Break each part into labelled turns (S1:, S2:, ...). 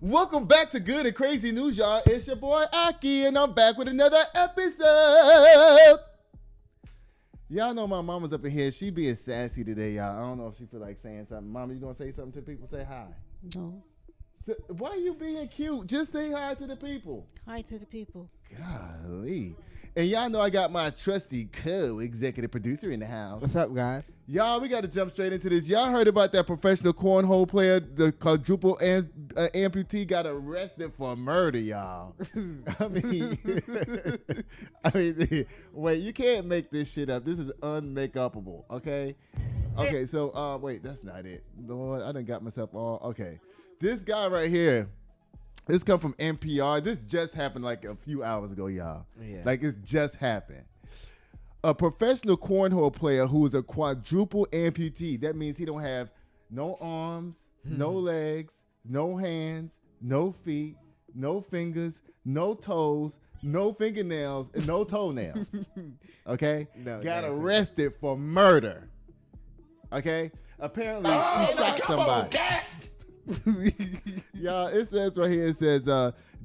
S1: Welcome back to Good and Crazy News, y'all. It's your boy Aki, and I'm back with another episode. Y'all know my mama's up in here. She being sassy today, y'all. I don't know if she feel like saying something. Mama, you gonna say something to people? Say hi.
S2: No.
S1: Why are you being cute? Just say hi to the people.
S2: Hi to the people.
S1: Golly. And y'all know I got my trusty co-executive producer in the house.
S3: What's up, guys?
S1: Y'all, we got to jump straight into this. Y'all heard about that professional cornhole player, the quadruple amputee, got arrested for murder, y'all. I mean, wait, you can't make this shit up. This is unmakeupable, okay? Okay, so, wait, that's not it. Lord, I done got myself all, okay. This guy right here, this come from NPR. This just happened like a few hours ago, y'all. Yeah. Like, it just happened. A professional cornhole player who is a quadruple amputee. That means he don't have no arms, no legs, no hands, no feet, no fingers, no toes, no fingernails, and no toenails. Okay? No, got arrested for murder. Okay? Apparently, he shot somebody. Y'all, it says right here, it says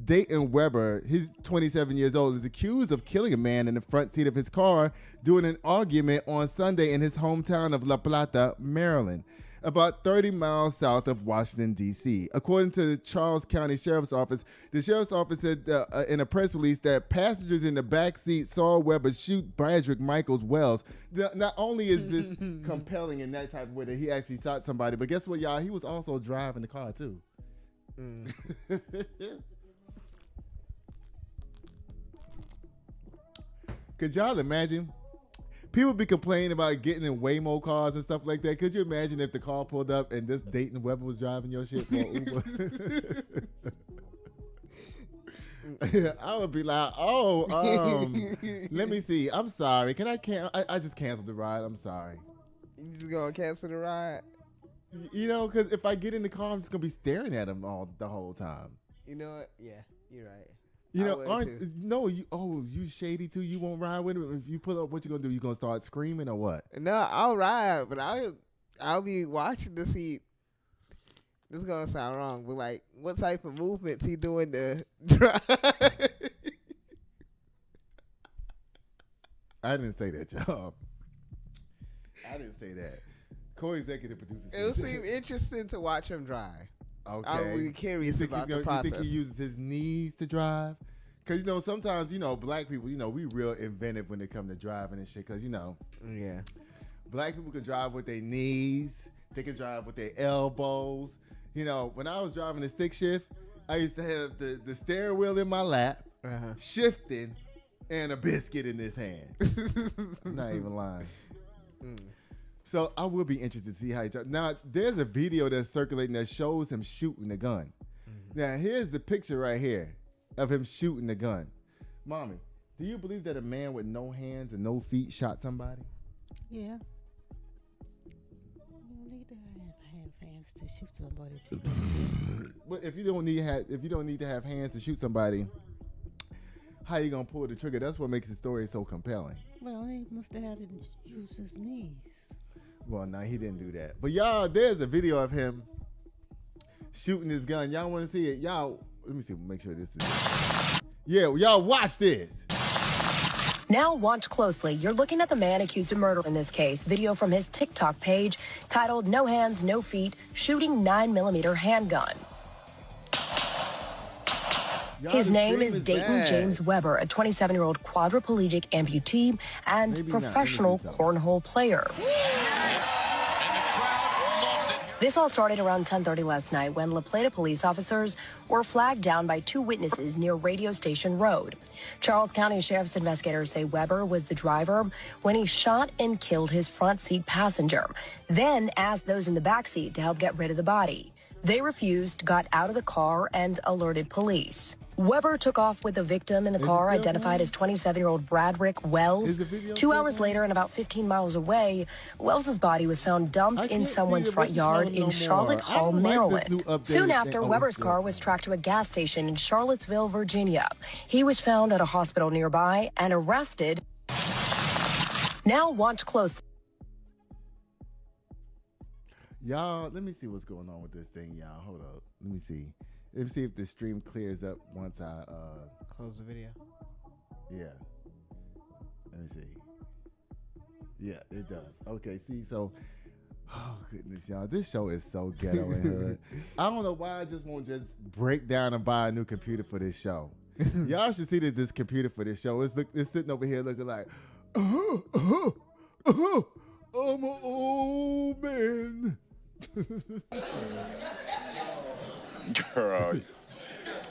S1: Dayton Weber, he's 27 years old, is accused of killing a man in the front seat of his car during an argument on Sunday in his hometown of La Plata, Maryland, about 30 miles south of Washington, D.C. According to the Charles County Sheriff's Office, the Sheriff's Office said in a press release that passengers in the back seat saw Weber shoot Bradrick Michaels Wells. Not only is this compelling in that type of way that he actually shot somebody, but guess what, y'all? He was also driving the car, too. Could y'all imagine? People be complaining about getting in Waymo cars and stuff like that. Could you imagine if the car pulled up and this Dayton Weber was driving your shit for Uber? I would be like, let me see. I'm sorry. Can I I just canceled the ride. I'm sorry.
S3: You just gonna cancel the ride?
S1: You know, because if I get in the car, I'm just gonna be staring at him the whole time.
S3: You know what? Yeah, you're right.
S1: You know, you shady too. You won't ride with him. If you pull up, what you gonna do? You gonna start screaming or what?
S3: No, I'll ride, but I'll be watching to see. This is gonna sound wrong, but like, what type of movements he doing to drive?
S1: I didn't say that, y'all. I didn't say that. Co-executive producers.
S3: It will seem interesting to watch him drive.
S1: Okay.
S3: I'm really curious about the process.
S1: You think he uses his knees to drive? Because, you know, sometimes, you know, black people, you know, we real inventive when it comes to driving and shit. Because, you know, black people can drive with their knees. They can drive with their elbows. You know, when I was driving the stick shift, I used to have the steering wheel in my lap, shifting, and a biscuit in this hand. I'm not even lying. So I will be interested to see how he drives. Now, there's a video that's circulating that shows him shooting the gun. Now, here's the picture right here of him shooting the gun. Mommy, do you believe that a man with no hands and no feet shot somebody?
S2: Yeah. You don't need to have hands to shoot somebody.
S1: But if you don't need to have hands to shoot somebody, how you gonna pull the trigger? That's what makes the story so compelling.
S2: Well, he must have had to use his knees.
S1: Well, no, he didn't do that. But y'all, there's a video of him shooting his gun. Y'all want to see it? Y'all, let me see. Make sure this is. Yeah, y'all watch this.
S4: Now watch closely. You're looking at the man accused of murder in this case. Video from his TikTok page titled "No Hands, No Feet, Shooting 9mm Handgun." His name is Dayton James Weber, a 27-year-old quadriplegic amputee and professional cornhole player. This all started around 10:30 last night when La Plata police officers were flagged down by two witnesses near Radio Station Road. Charles County Sheriff's investigators say Weber was the driver when he shot and killed his front seat passenger, then asked those in the back seat to help get rid of the body. They refused, got out of the car, and alerted police. Weber took off with the victim in the car, identified as 27-year-old Bradrick Wells. 2 hours later and about 15 miles away, Wells's body was found dumped in someone's front yard in Charlotte Hall, Maryland. Soon after, Weber's car was tracked to a gas station in Charlottesville, Virginia. He was found at a hospital nearby and arrested. Now watch closely.
S1: Y'all, let me see what's going on with this thing, y'all. Hold up. Let me see. Let me see if the stream clears up once I
S3: Close the video.
S1: yeah. Let me see. Yeah, it does. Okay, see, so oh goodness, y'all, this show is so ghetto and hood. I don't know why I just won't just break down and buy a new computer for this show. Y'all should see this computer for this show. It's sitting over here looking like, I'm an old man.
S5: Girl,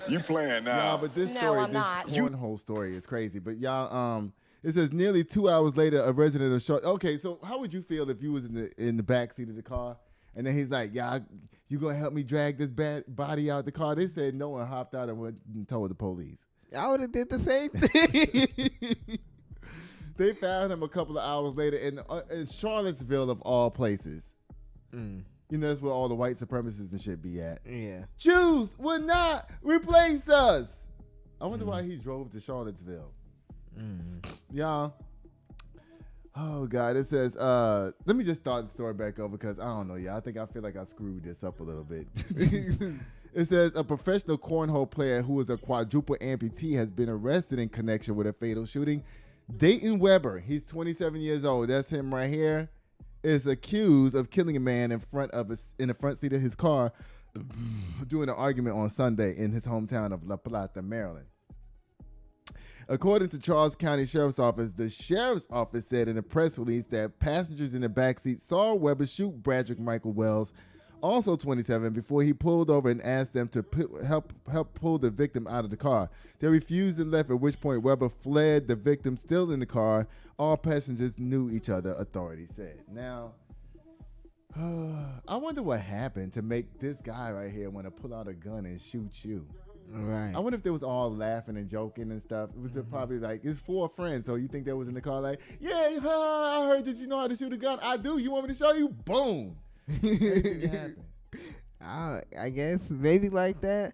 S5: you playing now.
S1: Y'all, but this
S4: No,
S1: story,
S4: I'm not.
S1: cornhole story is crazy. But y'all, it says nearly 2 hours later, a resident of Charlotte. Okay, so how would you feel if you was in the back seat of the car, and then he's like, "Yeah, you gonna help me drag this bad body out the car?" They said no and hopped out and went and told the police.
S3: I would have did the same thing.
S1: They found him a couple of hours later in Charlottesville, of all places. You know, that's where all the white supremacists and shit be at.
S3: Yeah.
S1: Jews will not replace us. I wonder why he drove to Charlottesville. Y'all. Oh, God. It says, let me just start the story back over because I don't know, y'all. I feel like I screwed this up a little bit. It says a professional cornhole player who is a quadruple amputee has been arrested in connection with a fatal shooting. Dayton Weber, he's 27 years old. That's him right here. Is accused of killing a man in the front seat of his car during an argument on Sunday in his hometown of La Plata, Maryland. According to Charles County Sheriff's Office, the Sheriff's Office said in a press release that passengers in the backseat saw Weber shoot Bradrick Michael Wells, also 27, before he pulled over and asked them to help pull the victim out of the car. They refused and left, at which point Weber fled, the victim still in the car. All passengers knew each other, authorities said. Now, I wonder what happened to make this guy right here want to pull out a gun and shoot you.
S3: Right.
S1: I wonder if they was all laughing and joking and stuff. It was probably like, it's 4 friends, so you think they was in the car like, yeah, I heard that you know how to shoot a gun. I do. You want me to show you? Boom.
S3: I guess maybe like that.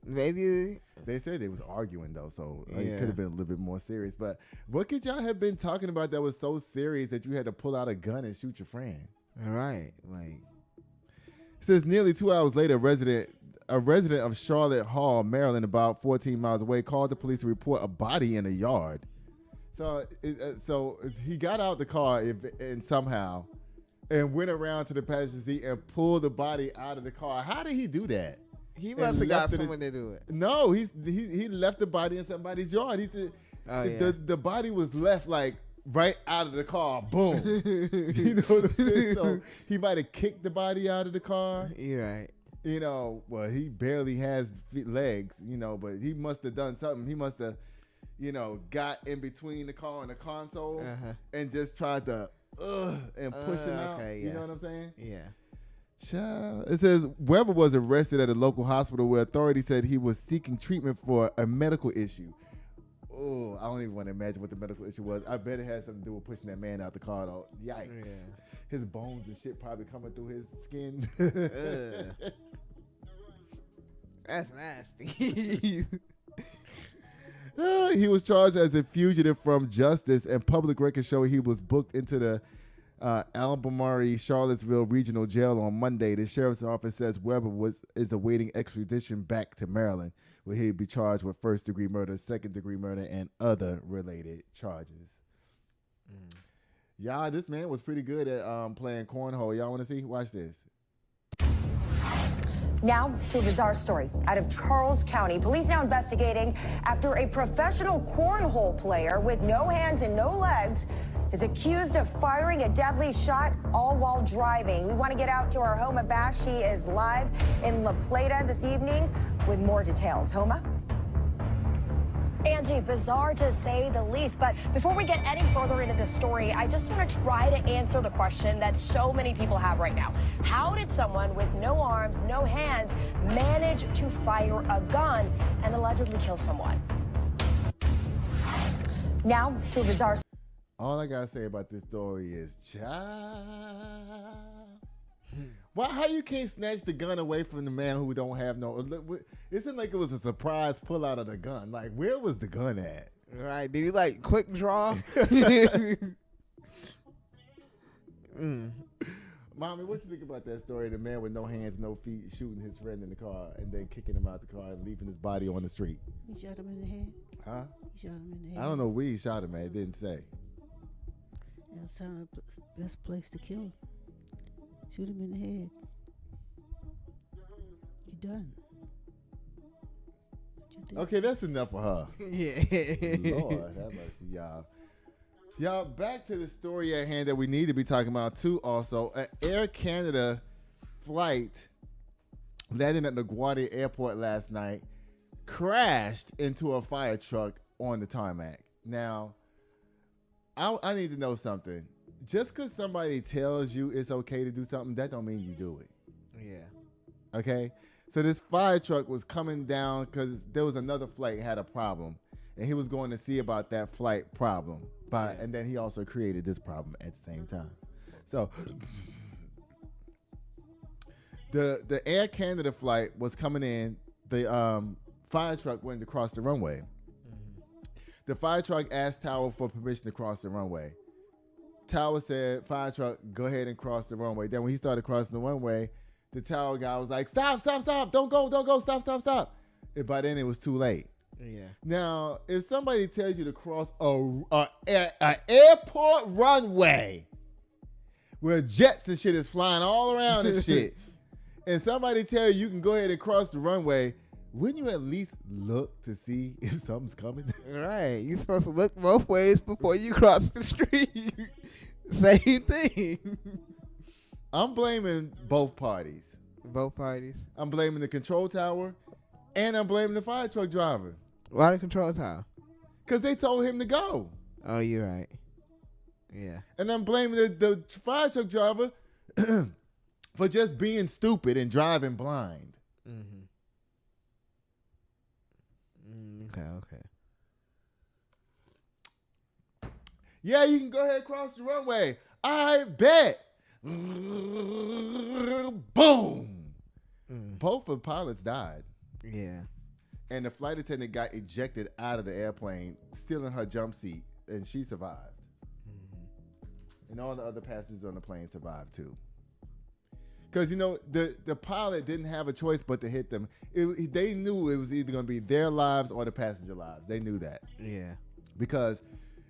S3: Maybe
S1: they said they was arguing though, so it could have been a little bit more serious. But what could y'all have been talking about that was so serious that you had to pull out a gun and shoot your friend?
S3: All right, like
S1: it says nearly 2 hours later, a resident of Charlotte Hall, Maryland, about 14 miles away, called the police to report a body in a yard. So he got out the car and somehow. And went around to the passenger seat and pulled the body out of the car. How did he do that?
S3: he must have got someone to do it.
S1: No, he left the body in somebody's yard. He said the body was left like right out of the car. Boom. You know what I'm saying? So he might have kicked the body out of the car.
S3: You're right.
S1: You know, well, he barely has legs, you know, but he must have done something. He must have, you know, got in between the car and the console and just tried to and push him out.
S3: Okay,
S1: You know what I'm saying?
S3: Yeah.
S1: Child. It says Weber was arrested at a local hospital where authorities said he was seeking treatment for a medical issue. Oh, I don't even want to imagine what the medical issue was. I bet it had something to do with pushing that man out the car, though. Yikes.
S3: Yeah.
S1: His bones and shit probably coming through his skin.
S3: That's nasty.
S1: He was charged as a fugitive from justice, and public records show he was booked into the Albemarle Charlottesville Regional Jail on Monday. The sheriff's office says Weber is awaiting extradition back to Maryland, where he'd be charged with first-degree murder, second-degree murder, and other related charges. Y'all, this man was pretty good at playing cornhole. Y'all want to see? Watch this.
S4: Now to a bizarre story out of Charles County. Police now investigating after a professional cornhole player with no hands and no legs is accused of firing a deadly shot all while driving. We want to get out to our Homa Bash. She is live in La Plata this evening with more details. Homa? Angie, bizarre to say the least, but before we get any further into this story, I just want to try to answer the question that so many people have right now. How did someone with no arms, no hands, manage to fire a gun and allegedly kill someone? Now to a bizarre...
S1: All I gotta say about this story is, child. Why? How you can't snatch the gun away from the man who don't have no? It seemed like it was a surprise pull out of the gun. Like, where was the gun at?
S3: Right? Did he like quick draw?
S1: Mommy, what you think about that story? The man with no hands, no feet, shooting his friend in the car and then kicking him out the car and leaving his body on the street.
S2: You shot him in the head?
S1: Huh?
S2: You shot him in the head?
S1: I don't know where he shot him at. It didn't say.
S2: That sounded the best place to kill him. Shoot him in the head. You done. What you did.
S1: Okay, that's enough for her.
S3: Yeah.
S1: Lord, that must be y'all. Y'all, back to the story at hand that we need to be talking about too. Also, an Air Canada flight landing at LaGuardia Airport last night crashed into a fire truck on the tarmac. Now, I need to know something. Just because somebody tells you it's okay to do something, that don't mean you do it.
S3: Yeah.
S1: Okay? So this fire truck was coming down because there was another flight had a problem, and he was going to see about that flight problem. And then he also created this problem at the same time. So the Air Canada flight was coming in. The fire truck went to cross the runway. The fire truck asked Tower for permission to cross the runway. Tower said, fire truck, go ahead and cross the runway. Then when he started crossing the runway, the Tower guy was like, stop, don't go, stop. And by then it was too late.
S3: Yeah.
S1: Now, if somebody tells you to cross a airport runway where jets and shit is flying all around and shit, and somebody tell you can go ahead and cross the runway, wouldn't you at least look to see if something's coming?
S3: Right. You're supposed to look both ways before you cross the street. Same thing.
S1: I'm blaming both parties.
S3: Both parties.
S1: I'm blaming the control tower, and I'm blaming the fire truck driver.
S3: Why the control tower?
S1: Because they told him to go.
S3: Oh, you're right. Yeah.
S1: And I'm blaming the fire truck driver for just being stupid and driving blind.
S3: Mm-hmm. Okay.
S1: Yeah, you can go ahead and cross the runway. I bet. Boom. Both of the pilots died.
S3: Yeah.
S1: And the flight attendant got ejected out of the airplane, still in her jump seat, and she survived. And all the other passengers on the plane survived too. Because, the pilot didn't have a choice but to hit them. They knew it was either going to be their lives or the passenger lives. They knew that.
S3: Yeah.
S1: Because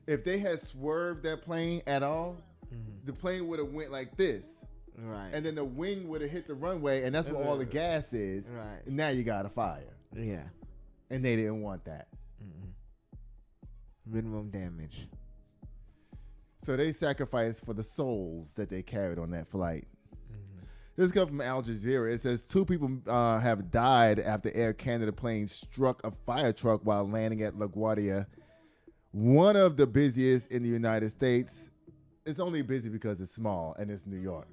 S1: if they had swerved that plane at all, the plane would have went like this.
S3: Right.
S1: And then the wing would have hit the runway, and that's where all the gas is.
S3: Right.
S1: And now you got a fire.
S3: Yeah.
S1: And they didn't want that.
S3: Minimum damage.
S1: So they sacrificed for the souls that they carried on that flight. This comes from Al Jazeera. It says 2 people have died after Air Canada plane struck a fire truck while landing at LaGuardia, one of the busiest in the United States. It's only busy because it's small and it's New York.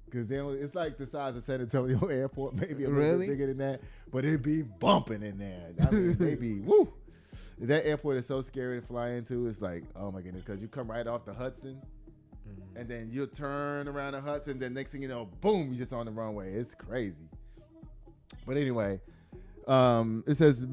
S1: Because it's like the size of San Antonio Airport, maybe a little bit bigger than that, but it'd be bumping in there. I mean, they be, woo. That airport is so scary to fly into. It's like, oh my goodness, because you come right off the Hudson, and then you turn around the Hudson, then next thing you know, boom, you're just on the runway. It's crazy. But anyway, it says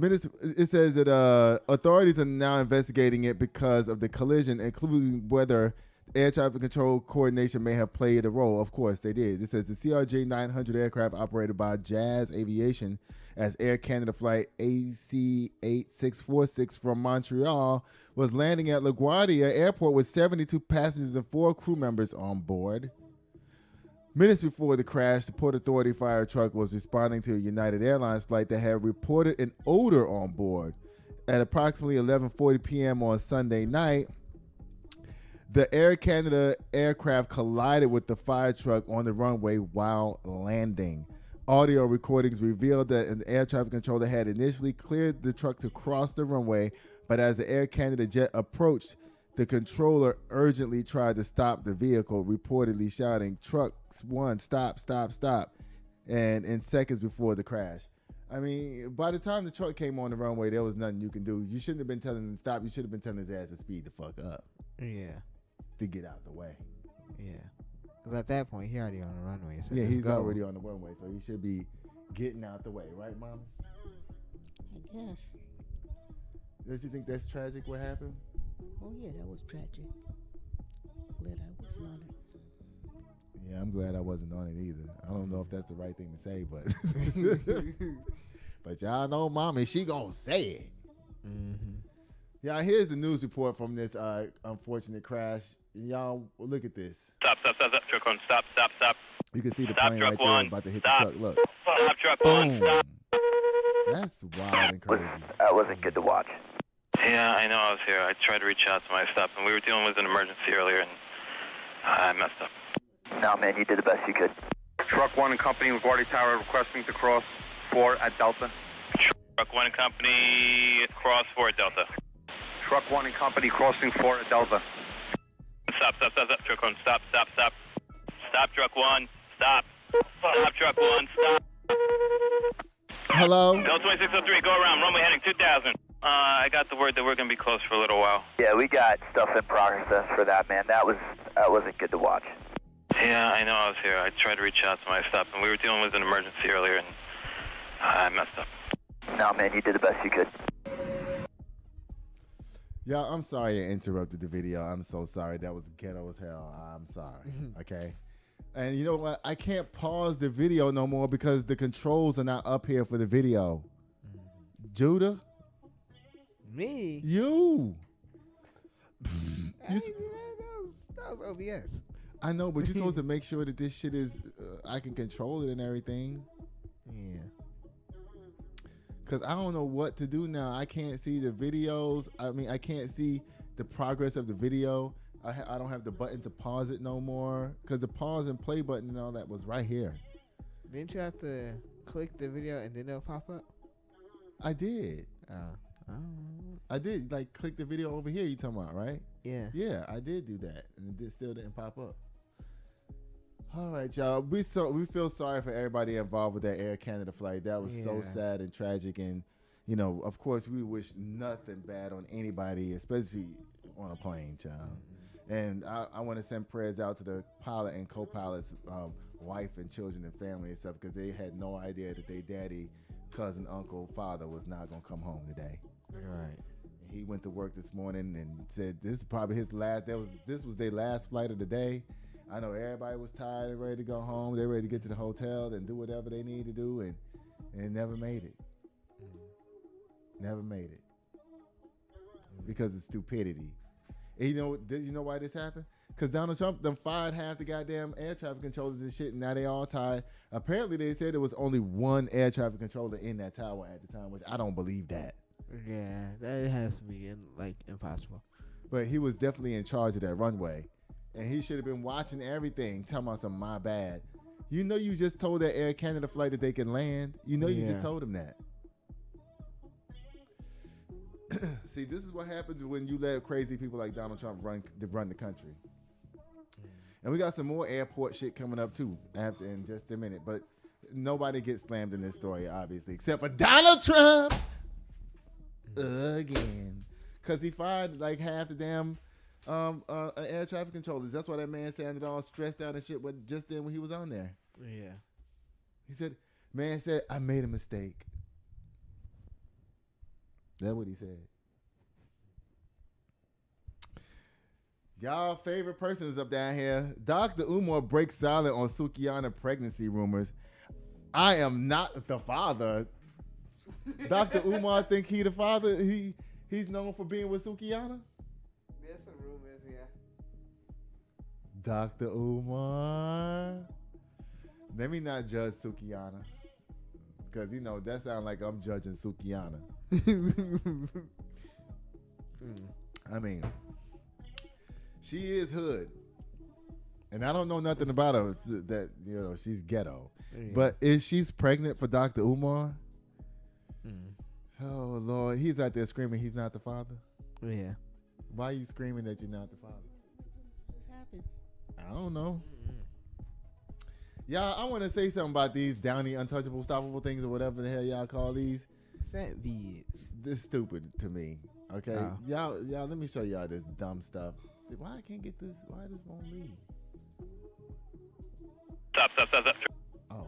S1: that authorities are now investigating it because of the collision, including whether air traffic control coordination may have played a role. Of course, they did. It says the CRJ 900 aircraft operated by Jazz Aviation as Air Canada flight AC-8646 from Montreal was landing at LaGuardia Airport with 72 passengers and 4 crew members on board. Minutes before the crash, the Port Authority fire truck was responding to a United Airlines flight that had reported an odor on board. At approximately 11:40 p.m. on Sunday night, the Air Canada aircraft collided with the fire truck on the runway while landing. Audio recordings revealed that an air traffic controller had initially cleared the truck to cross the runway, but as the Air Canada jet approached, the controller urgently tried to stop the vehicle, reportedly shouting, "Trucks 1, stop, stop, stop," and in seconds before the crash. I mean, by the time the truck came on the runway, there was nothing you can do. You shouldn't have been telling him to stop. You should have been telling his ass to speed the fuck up.
S3: Yeah.
S1: To get out the way.
S3: Yeah. Because at that point, he already on the runway. So
S1: yeah, he's already on the runway, so he should be getting out the way, right, Mama?
S2: I guess.
S1: Don't you think that's tragic what happened?
S2: Oh, yeah, that was tragic. Glad I was not it.
S1: Yeah, I'm glad I wasn't on it either. I don't know if that's the right thing to say, but but y'all know mommy, she gonna say it.
S3: Mm-hmm.
S1: Yeah, here's the news report from this unfortunate crash. Y'all, look at this.
S6: Stop. Truck one. Stop.
S1: You can see the
S6: Stop,
S1: plane
S6: truck
S1: right there
S6: one.
S1: about to hit
S6: Stop.
S1: the truck. Look.
S6: Stop, truck one.
S1: Boom.
S6: Stop.
S1: That's wild and crazy.
S7: That wasn't good to watch.
S6: Yeah, I know I was here. I tried to reach out to my stuff, and we were dealing with an emergency earlier, and I messed up.
S7: No, man, you did the best you could.
S8: Truck 1 and Company, LaGuardia Tower, requesting to cross 4 at Delta.
S6: Truck 1 and Company, cross 4 at Delta.
S8: Truck 1 and Company, crossing 4 at Delta.
S6: Stop. Truck 1, stop. Stop, Truck 1, stop. Stop, Truck 1, stop.
S1: Hello?
S6: Del 2603, go around, runway heading 2000. I got the word that we're going to be closed for a little while.
S7: Yeah, we got stuff in progress for that, man. That wasn't good to watch.
S6: Yeah, I know I was here. I tried to reach out to my stuff, and we were dealing with an emergency earlier, and I messed up.
S7: No, man, you did the best you could.
S1: Y'all, I'm sorry I interrupted the video. I'm so sorry. That was ghetto as hell. I'm sorry. Okay? And you know what? I can't pause the video no more because the controls are not up here for the video. Judah?
S3: Me?
S1: You.
S3: That was OBS.
S1: I know, but you're supposed to make sure that this shit is, I can control it and everything.
S3: Yeah.
S1: Because I don't know what to do now. I can't see the videos. I mean, I can't see the progress of the video. I don't have the button to pause it no more. Because the pause and play button and all that was right here.
S3: Didn't you have to click the video and then it'll pop up?
S1: I did.
S3: Oh.
S1: I did, like, click the video over here you talking about, right?
S3: Yeah.
S1: Yeah, I did do that. And it still didn't pop up. All right, y'all. We feel sorry for everybody involved with that Air Canada flight. That was so sad and tragic. And, you know, of course, we wish nothing bad on anybody, especially on a plane, child. And I want to send prayers out to the pilot and co-pilot's wife and children and family and stuff because they had no idea that their daddy, cousin, uncle, father was not going to come home today.
S3: Right.
S1: He went to work this morning and said this is probably his last. This was their last flight of the day. I know everybody was tired and ready to go home. They're ready to get to the hotel and do whatever they need to do, and never made it. Never made it because of stupidity. And did you know why this happened? Because Donald Trump done fired half the goddamn air traffic controllers and shit, and now they all tired. Apparently, they said there was only one air traffic controller in that tower at the time, which I don't believe that.
S3: Yeah, that has to be impossible.
S1: But he was definitely in charge of that runway. And he should have been watching everything, talking about some my bad. You know you just told that Air Canada flight that they can land. You know you just told them that. See, this is what happens when you let crazy people like Donald Trump run the country. And we got some more airport shit coming up too in just a minute. But nobody gets slammed in this story, obviously, except for Donald Trump again. Because he fired like half the damn air traffic controllers. That's why that man sounded all stressed out and shit just then when he was on there.
S3: Yeah.
S1: He said, man said, I made a mistake. That's what he said. Y'all favorite person is up down here. Dr. Umar breaks silent on Sukiyana pregnancy rumors. I am not the father. Dr. Umar think he the father? He's known for being with Sukiyana?
S3: There's some rumors, yeah.
S1: Dr. Umar. Let me not judge Sukiyana. Because, that sounds like I'm judging Sukiyana. I mean, she is hood. And I don't know nothing about her that, she's ghetto. Yeah. But if she's pregnant for Dr. Umar, oh, Lord, he's out there screaming he's not the father.
S3: Yeah.
S1: Why are you screaming that you're not the father?
S2: What's happened?
S1: I don't know. Y'all, I want to say something about these downy, untouchable, stoppable things or whatever the hell y'all call these.
S3: That vids.
S1: This is stupid to me. Okay, y'all, let me show y'all this dumb stuff. See, why I can't get this? Why this won't leave?
S6: Stop.
S1: Oh.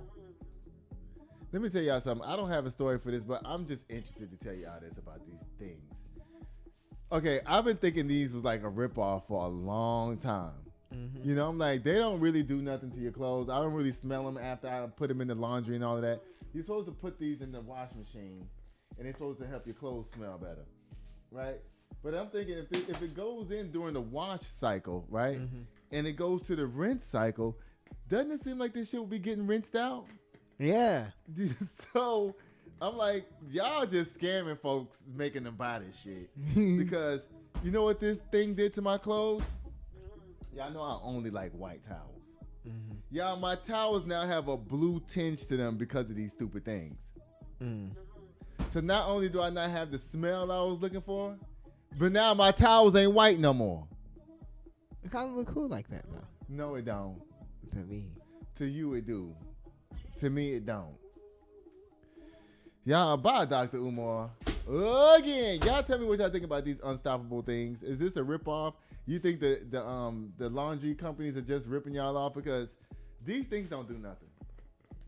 S1: Let me tell y'all something. I don't have a story for this, but I'm just interested to tell y'all this about these things. Okay, I've been thinking these was like a ripoff for a long time. You know, I'm like, they don't really do nothing to your clothes. I don't really smell them after I put them in the laundry and all of that. You're supposed to put these in the wash machine, and it's supposed to help your clothes smell better, right? But I'm thinking if it goes in during the wash cycle, right, and it goes to the rinse cycle, doesn't it seem like this shit will be getting rinsed out?
S3: Yeah.
S1: So I'm like, y'all just scamming folks making them buy this shit. Because you know what this thing did to my clothes? Y'all know I only like white towels. Y'all, my towels now have a blue tinge to them because of these stupid things. So not only do I not have the smell I was looking for, but now my towels ain't white no more.
S3: It kind of look cool like that, though.
S1: No, it don't.
S3: To me.
S1: To you, it do. To me, it don't. Y'all, bye, Dr. Umar. Again, y'all tell me what y'all think about these unstoppable things. Is this a ripoff? You think the laundry companies are just ripping y'all off? Because these things don't do nothing.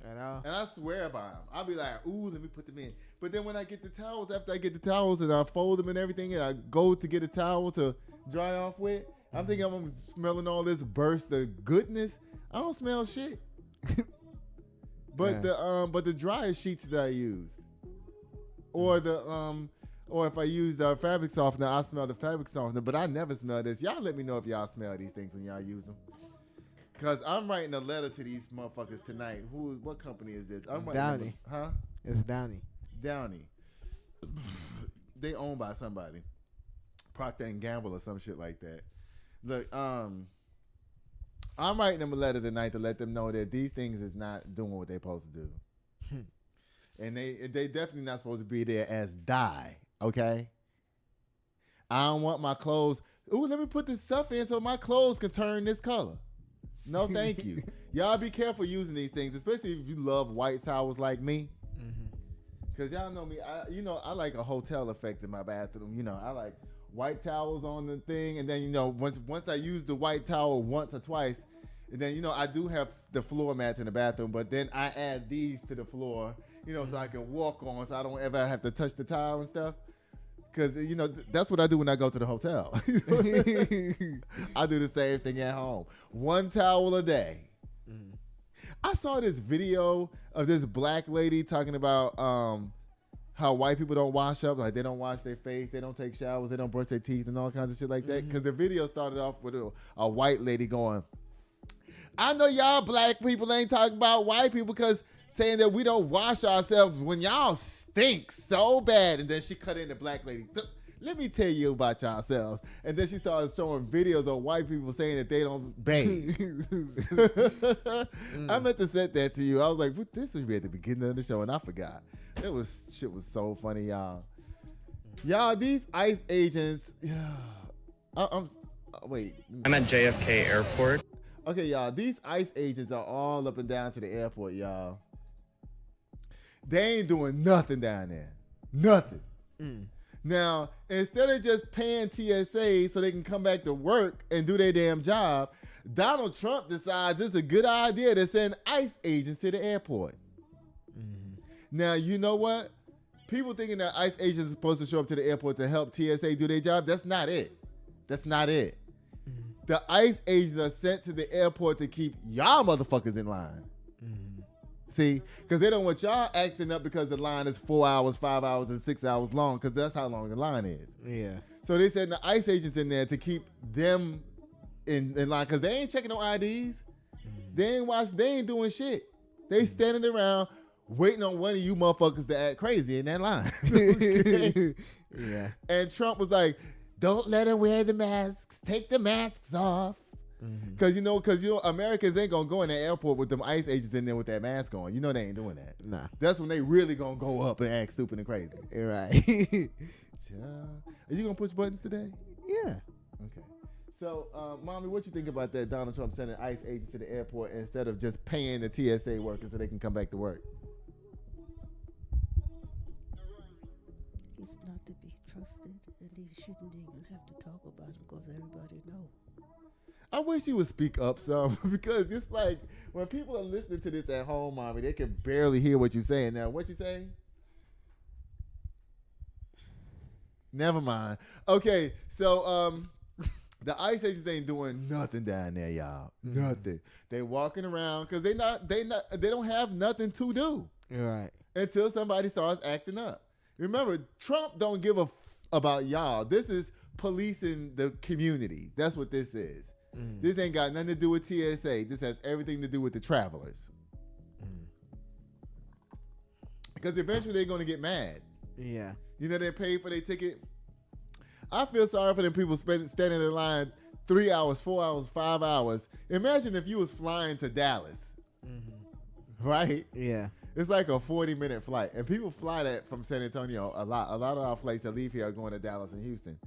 S3: At all.
S1: And I swear by them. I'll be like, ooh, let me put them in. But then when I get the towels, after I get the towels and I fold them and everything, and I go to get a towel to dry off with, I'm thinking I'm smelling all this burst of goodness. I don't smell shit. But the dryer sheets that I used, or if I use fabric softener, I smell the fabric softener. But I never smell this. Y'all let me know if y'all smell these things when y'all use them. Cause I'm writing a letter to these motherfuckers tonight. What company is this? I'm writing
S3: Downey.
S1: Huh?
S3: It's Downey.
S1: Downey. They owned by somebody. Procter and Gamble or some shit like that. Look, I'm writing them a letter tonight to let them know that these things is not doing what they're supposed to do. And they definitely not supposed to be there as dye, okay? I don't want my clothes. Ooh, let me put this stuff in so my clothes can turn this color. No, thank you. Y'all be careful using these things, especially if you love white towels like me. Because y'all know me. I like a hotel effect in my bathroom. You know, I like white towels on the thing. And then, you know, once I use the white towel once or twice, and then, you know, I do have the floor mats in the bathroom, but then I add these to the floor, you know, so I can walk on, so I don't ever have to touch the tile and stuff. Because, you know, that's what I do when I go to the hotel. I do the same thing at home. One towel a day. I saw this video of this black lady talking about how white people don't wash up. Like, they don't wash their face. They don't take showers. They don't brush their teeth and all kinds of shit like that. Because the video started off with a white lady going, I know y'all black people ain't talking about white people because saying that we don't wash ourselves when y'all stink so bad. And then she cut in the black lady. Let me tell you about yourselves. And then she started showing videos of white people saying that they don't bathe. I meant to set that to you. I was like, this would be at the beginning of the show, and I forgot. Shit was so funny, y'all. Y'all, these ICE agents. Wait.
S9: I'm at JFK Airport.
S1: Okay, y'all. These ICE agents are all up and down to the airport, y'all. They ain't doing nothing down there. Nothing. Now, instead of just paying TSA so they can come back to work and do their damn job, Donald Trump decides it's a good idea to send ICE agents to the airport. Now, you know what? People thinking that ICE agents are supposed to show up to the airport to help TSA do their job, that's not it. That's not it. The ICE agents are sent to the airport to keep y'all motherfuckers in line. See, because they don't want y'all acting up because the line is 4 hours, 5 hours, and 6 hours long, because that's how long the line is.
S3: Yeah.
S1: So they send the ICE agents in there to keep them in line, because they ain't checking no IDs. They ain't doing shit. They standing around waiting on one of you motherfuckers to act crazy in that line. Okay?
S3: Yeah.
S1: And Trump was like, don't let them wear the masks. Take the masks off. Because you know, Americans ain't gonna go in the airport with them ICE agents in there with that mask on. You know they ain't doing that.
S3: Nah.
S1: That's when they really gonna go up and act stupid and crazy.
S3: You're right.
S1: Are you gonna push buttons today?
S3: Yeah.
S1: Okay. So, Mommy, what you think about that? Donald Trump sending ICE agents to the airport instead of just paying the TSA workers so they can come back to work?
S2: He's not to be trusted, and he shouldn't even have to talk about him because everybody knows.
S1: I wish he would speak up some because it's like when people are listening to this at home, Mommy, they can barely hear what you're saying. Now, what you say? Never mind. Okay, so The ICE agents ain't doing nothing down there, y'all. Nothing. They walking around because they don't have nothing to do.
S3: Right.
S1: Until somebody starts acting up. Remember, Trump don't give a about y'all. This is policing the community. That's what this is. This ain't got nothing to do with TSA. This has everything to do with the travelers. Because eventually they're going to get mad.
S3: Yeah.
S1: You know, they pay for their ticket. I feel sorry for them people standing in line 3 hours, 4 hours, 5 hours. Imagine if you was flying to Dallas. Right?
S3: Yeah.
S1: It's like a 40-minute flight. And people fly that from San Antonio a lot. A lot of our flights that leave here are going to Dallas and Houston.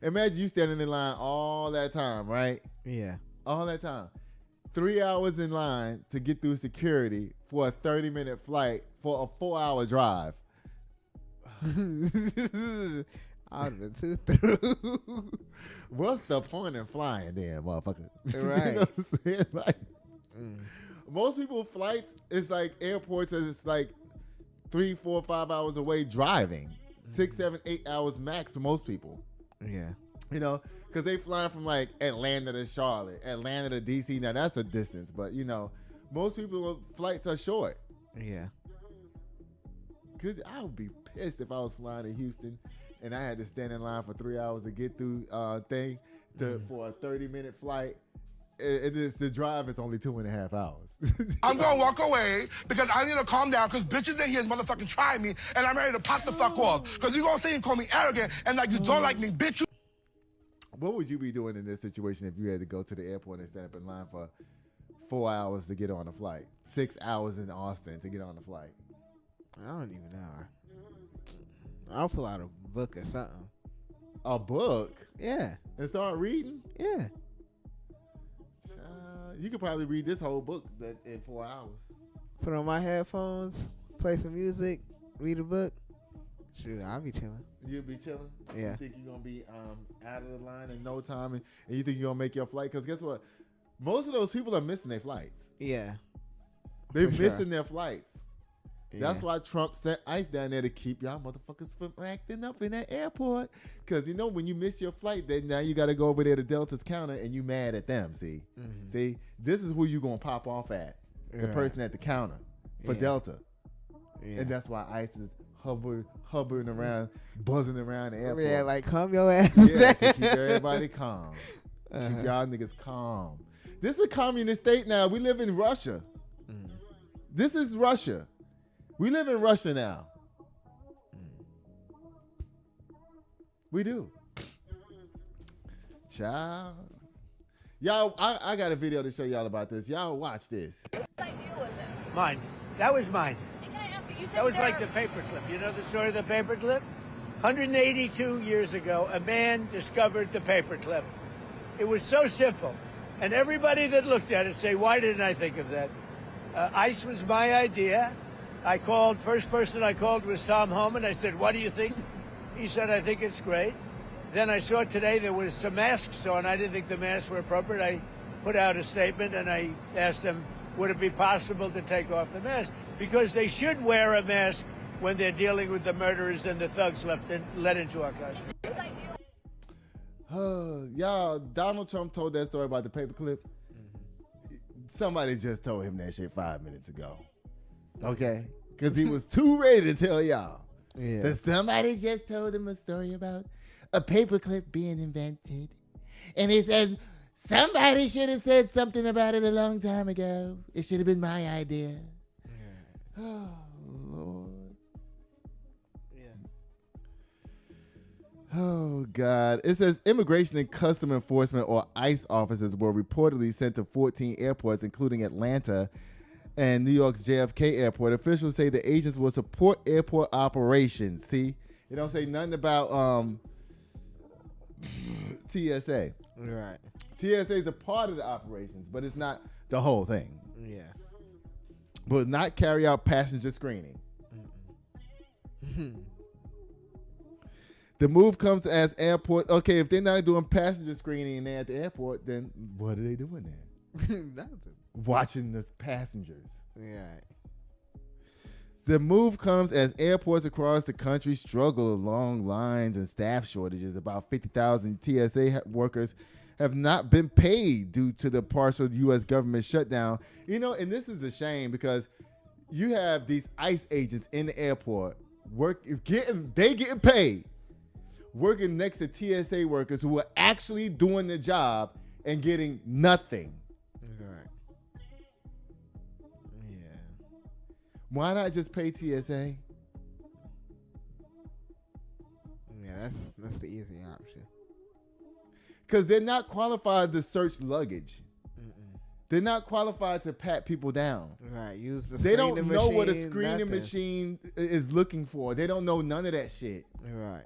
S1: Imagine you standing in line all that time, right?
S3: Yeah.
S1: All that time. 3 hours in line to get through security for a 30-minute flight for a 4-hour drive.
S3: I've been too through.
S1: What's the point in flying then, motherfucker?
S3: Right.
S1: You know what I'm saying? Like, most people flights, it's like airports, it's like 3, 4, 5 hours away driving. 6, 7, 8 hours max for most people.
S3: Yeah.
S1: You know, because they flying from like Atlanta to Charlotte, Atlanta to DC. Now that's a distance, but you know, most people flights are short.
S3: Yeah.
S1: Cause I would be pissed if I was flying to Houston and I had to stand in line for 3 hours to get through for a 30-minute flight. And the drive is only 2.5 hours.
S10: I'm gonna walk away because I need to calm down because bitches in here is motherfucking trying me and I'm ready to pop the fuck off. Because you're gonna say and call me arrogant and like you don't like me, bitch.
S1: What would you be doing in this situation if you had to go to the airport and stand up in line for 4 hours to get on a flight? 6 hours in Austin to get on the flight?
S3: I don't even know. I'll pull out a book or something.
S1: A book?
S3: Yeah.
S1: And start reading?
S3: Yeah.
S1: You could probably read this whole book in 4 hours.
S3: Put on my headphones, play some music, read a book. Sure, I'll be chilling.
S1: You'll be chilling?
S3: Yeah.
S1: You think you're going to be out of the line in no time and you think you're going to make your flight? Because guess what? Most of those people are missing their flights.
S3: Yeah.
S1: They're missing their flights.
S3: Yeah.
S1: That's why Trump sent ICE down there to keep y'all motherfuckers from acting up in that airport. Because, you know, when you miss your flight, then now you got to go over there to Delta's counter and you mad at them, see? See? This is who you going to pop off at. The person at the counter for Delta. Yeah. And that's why ICE is hovering around, buzzing around the airport.
S3: Yeah, like calm your ass.
S1: Yeah, to keep everybody calm. Keep y'all niggas calm. This is a communist state now. We live in Russia. This is Russia. We live in Russia now. We do. Child. Y'all, I got a video to show y'all about this. Y'all watch this.
S11: Whose idea was it?
S12: Mine. That was mine.
S11: And can I ask you,
S12: That was like the paperclip. You know the story of the paperclip? 182 years ago, a man discovered the paperclip. It was so simple. And everybody that looked at it say, why didn't I think of that? ICE was my idea. First person I called was Tom Homan. I said, what do you think? He said, I think it's great. Then I saw today there was some masks on. I didn't think the masks were appropriate. I put out a statement and I asked them, would it be possible to take off the mask? Because they should wear a mask when they're dealing with the murderers and the thugs let into our country.
S1: Y'all, Donald Trump told that story about the paperclip. Somebody just told him that shit 5 minutes ago. Okay? Because he was too ready to tell y'all.
S3: Yeah.
S1: That somebody just told him a story about a paperclip being invented. And he said, somebody should have said something about it a long time ago. It should have been my idea. Yeah. Oh, Lord. Oh, God. It says Immigration and Custom Enforcement, or ICE officers, were reportedly sent to 14 airports, including Atlanta and New York's JFK Airport. Officials say the agents will support airport operations. See? It don't say nothing about TSA.
S3: Right.
S1: TSA is a part of the operations, but it's not the whole thing.
S3: Yeah.
S1: Will not carry out passenger screening. The move comes as airport. Okay, if they're not doing passenger screening and they're at the airport, then what are they doing there?
S3: Nothing.
S1: Watching the passengers.
S3: Right.
S1: The move comes as airports across the country struggle along lines and staff shortages. About 50,000 TSA workers have not been paid due to the partial U.S. government shutdown. You know, and this is a shame because you have these ICE agents in the airport getting paid, working next to TSA workers who are actually doing the job and getting nothing.
S3: Right. Yeah.
S1: Why not just pay TSA?
S3: Yeah, that's the easy option.
S1: Because they're not qualified to search luggage. They're not qualified to pat people down.
S3: Right. Use the
S1: They don't
S3: screening
S1: know what a
S3: machine,
S1: screening
S3: nothing.
S1: machine is looking for. They don't know none of that shit.
S3: Right.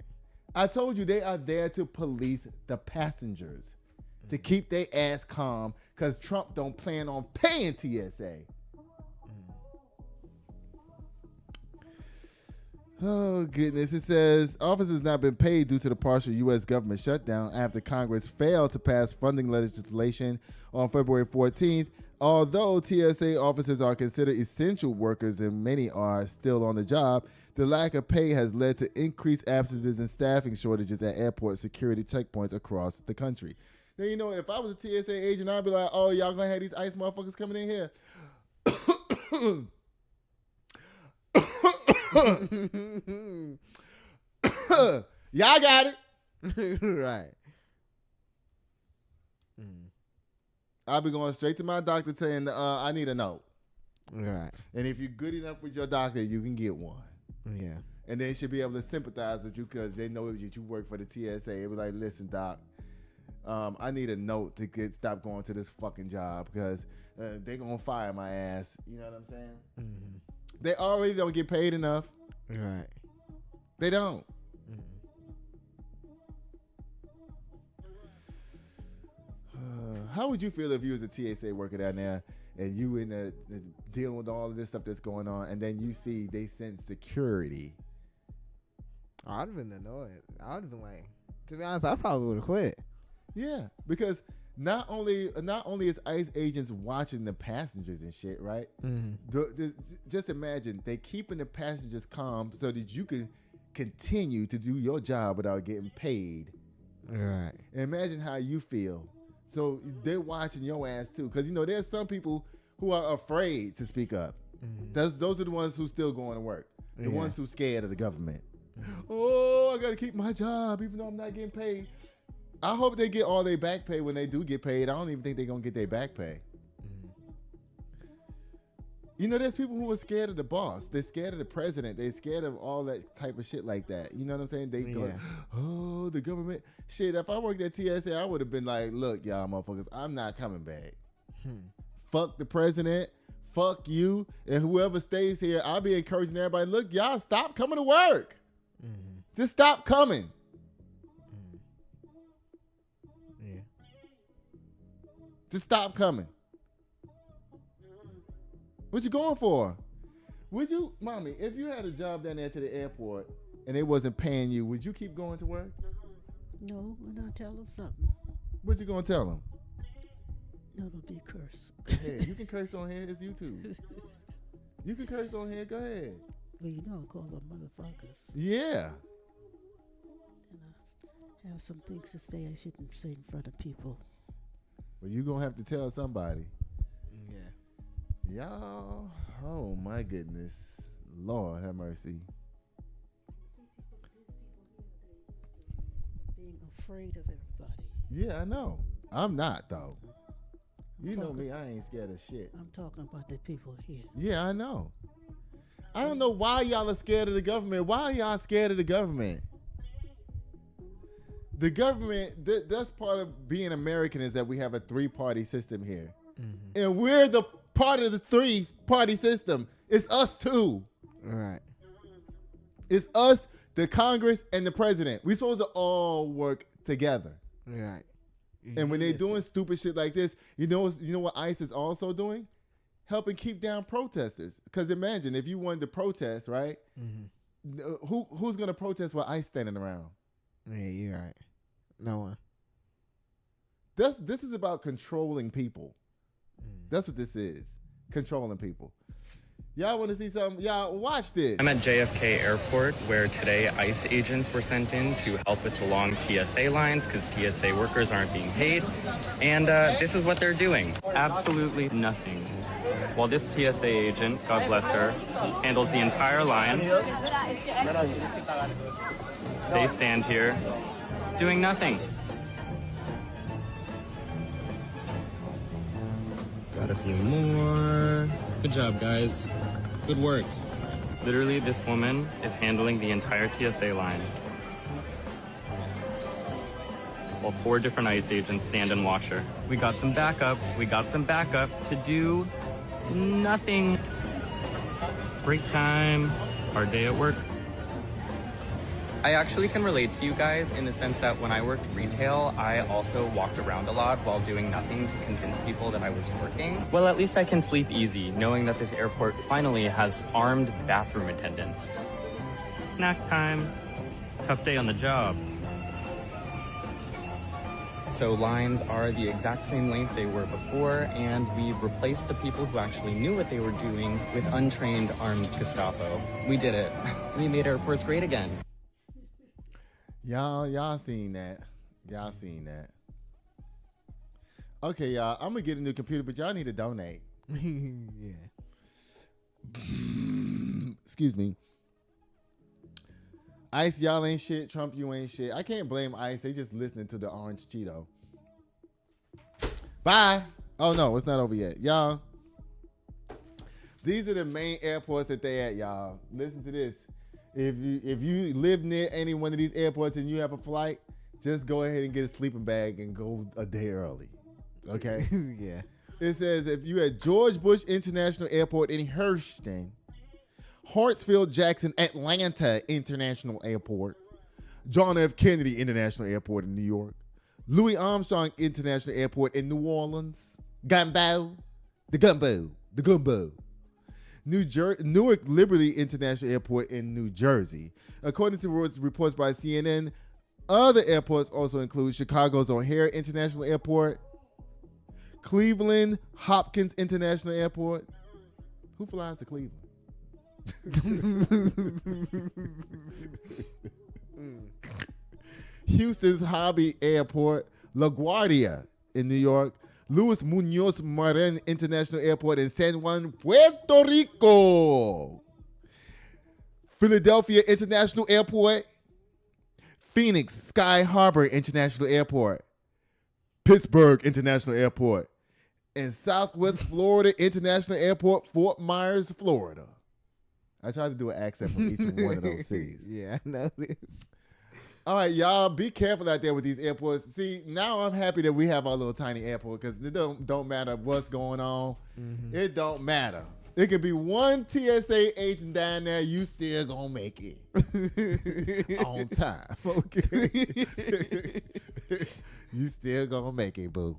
S1: I told you they are there to police the passengers, to keep their ass calm, because Trump don't plan on paying TSA. Oh, goodness. It says officers not been paid due to the partial U.S. government shutdown after Congress failed to pass funding legislation on February 14th. Although TSA officers are considered essential workers and many are still on the job, the lack of pay has led to increased absences and staffing shortages at airport security checkpoints across the country. Now, you know, if I was a TSA agent, I'd be like, oh, y'all going to have these ICE motherfuckers coming in here. Y'all got it.
S3: Right.
S1: I'll be going straight to my doctor saying, I need a note.
S3: Right.
S1: And if you're good enough with your doctor, you can get one.
S3: Yeah.
S1: And they should be able to sympathize with you because they know that you work for the TSA. It was like, listen, doc, I need a note to stop going to this fucking job because they're going to fire my ass. You know what I'm saying?
S3: Mm-hmm.
S1: They already don't get paid enough.
S3: Right.
S1: They don't. How would you feel if you was a TSA worker down there and you in the dealing with all of this stuff that's going on, and then you see they send security?
S3: I'd have been annoyed. I'd have been like, to be honest, I probably would have quit.
S1: Yeah, because not only is ICE agents watching the passengers and shit, right? Just imagine they keeping the passengers calm so that you can continue to do your job without getting paid.
S3: Right.
S1: And imagine how you feel. So they're watching your ass too, because you know there's some people who are afraid to speak up. Those are the ones who still going to work. The ones who scared of the government. Oh, I got to keep my job even though I'm not getting paid. I hope they get all their back pay when they do get paid. I don't even think they're going to get their back pay. You know, there's people who are scared of the boss. They're scared of the president. They're scared of all that type of shit like that. You know what I'm saying? They go, oh, the government. Shit, if I worked at TSA, I would have been like, look, y'all motherfuckers, I'm not coming back. Fuck the president. Fuck you. And whoever stays here, I'll be encouraging everybody, look, y'all stop coming to work. Just stop coming. Just stop coming. What you going for? Would you, mommy, if you had a job down there to the airport and they wasn't paying you, would you keep going to work?
S2: No, and I'll tell them something.
S1: What you gonna tell them?
S2: No, it'll be a curse.
S1: Hey, you can curse on here. It's YouTube. You can curse on here. Go ahead.
S2: Well, you know I'll call them motherfuckers.
S1: Yeah.
S2: And I have some things to say I shouldn't say in front of people.
S1: Well, you gonna have to tell somebody.
S3: Yeah.
S1: Y'all, oh my goodness. Lord have mercy.
S2: Being afraid of everybody.
S1: Yeah, I know. I'm not, though. You know
S2: talking-
S1: me, I ain't scared of shit.
S2: I'm talking about the people here.
S1: Yeah, I know. I don't know why y'all are scared of the government. Why are y'all scared of the government? The government, that's part of being American, is that we have a three-party system here. And we're the part of the three-party system. It's us too.
S3: Right.
S1: It's us, the Congress, and the president. We're supposed to all work together.
S3: Right.
S1: And when they're doing stupid shit like this, you know what ICE is also doing? Helping keep down protesters. Because imagine if you wanted to protest, right? Who's going to protest while ICE standing around?
S3: Yeah, you're right. No one.
S1: This is about controlling people. That's what this is. Controlling people. Y'all want to see something? Y'all watch this.
S9: I'm at JFK Airport, where today ICE agents were sent in to help with the long TSA lines because TSA workers aren't being paid. And this is what they're doing. Absolutely nothing. While this TSA agent, God bless her, handles the entire line, they stand here doing nothing. Got a few more. Good job, guys. Good work. Literally, this woman is handling the entire TSA line, while 4 different ICE agents stand and watch her. We got some backup. We got some backup to do nothing. Break time. Hard day at work. I actually can relate to you guys in the sense that when I worked retail, I also walked around a lot while doing nothing to convince people that I was working. Well, at least I can sleep easy, knowing that this airport finally has armed bathroom attendants. Snack time. Tough day on the job. So lines are the exact same length they were before, and we've replaced the people who actually knew what they were doing with untrained armed Gestapo. We did it. We made airports great again.
S1: Y'all seen that. Y'all seen that. Okay, y'all. I'm going to get a new computer, but y'all need to donate.
S3: Yeah.
S1: Excuse me. ICE, y'all ain't shit. Trump, you ain't shit. I can't blame ICE. They just listening to the orange Cheeto. Bye. Oh, no. It's not over yet. Y'all. These are the main airports that they at, y'all. Listen to this. If you live near any one of these airports and you have a flight, just go ahead and get a sleeping bag and go a day early. Okay?
S3: Yeah.
S1: It says if you at George Bush International Airport in Houston, Hartsfield-Jackson Atlanta International Airport, John F. Kennedy International Airport in New York, Louis Armstrong International Airport in New Orleans, Gumbo, Newark Liberty International Airport in New Jersey. According to reports by CNN, other airports also include Chicago's O'Hare International Airport, Cleveland Hopkins International Airport. Who flies to Cleveland? Houston's Hobby Airport, LaGuardia in New York, Luis Munoz Marin International Airport in San Juan, Puerto Rico, Philadelphia International Airport, Phoenix Sky Harbor International Airport, Pittsburgh International Airport, and Southwest Florida International Airport, Fort Myers, Florida. I tried to do an accent from each one of those cities.
S3: Yeah, I know this.
S1: All right, y'all, be careful out there with these airports. See, now I'm happy that we have our little tiny airport because it don't matter what's going on. Mm-hmm. It don't matter. It could be one TSA agent down there, you still gonna make it on time. Okay, you still gonna make it, boo.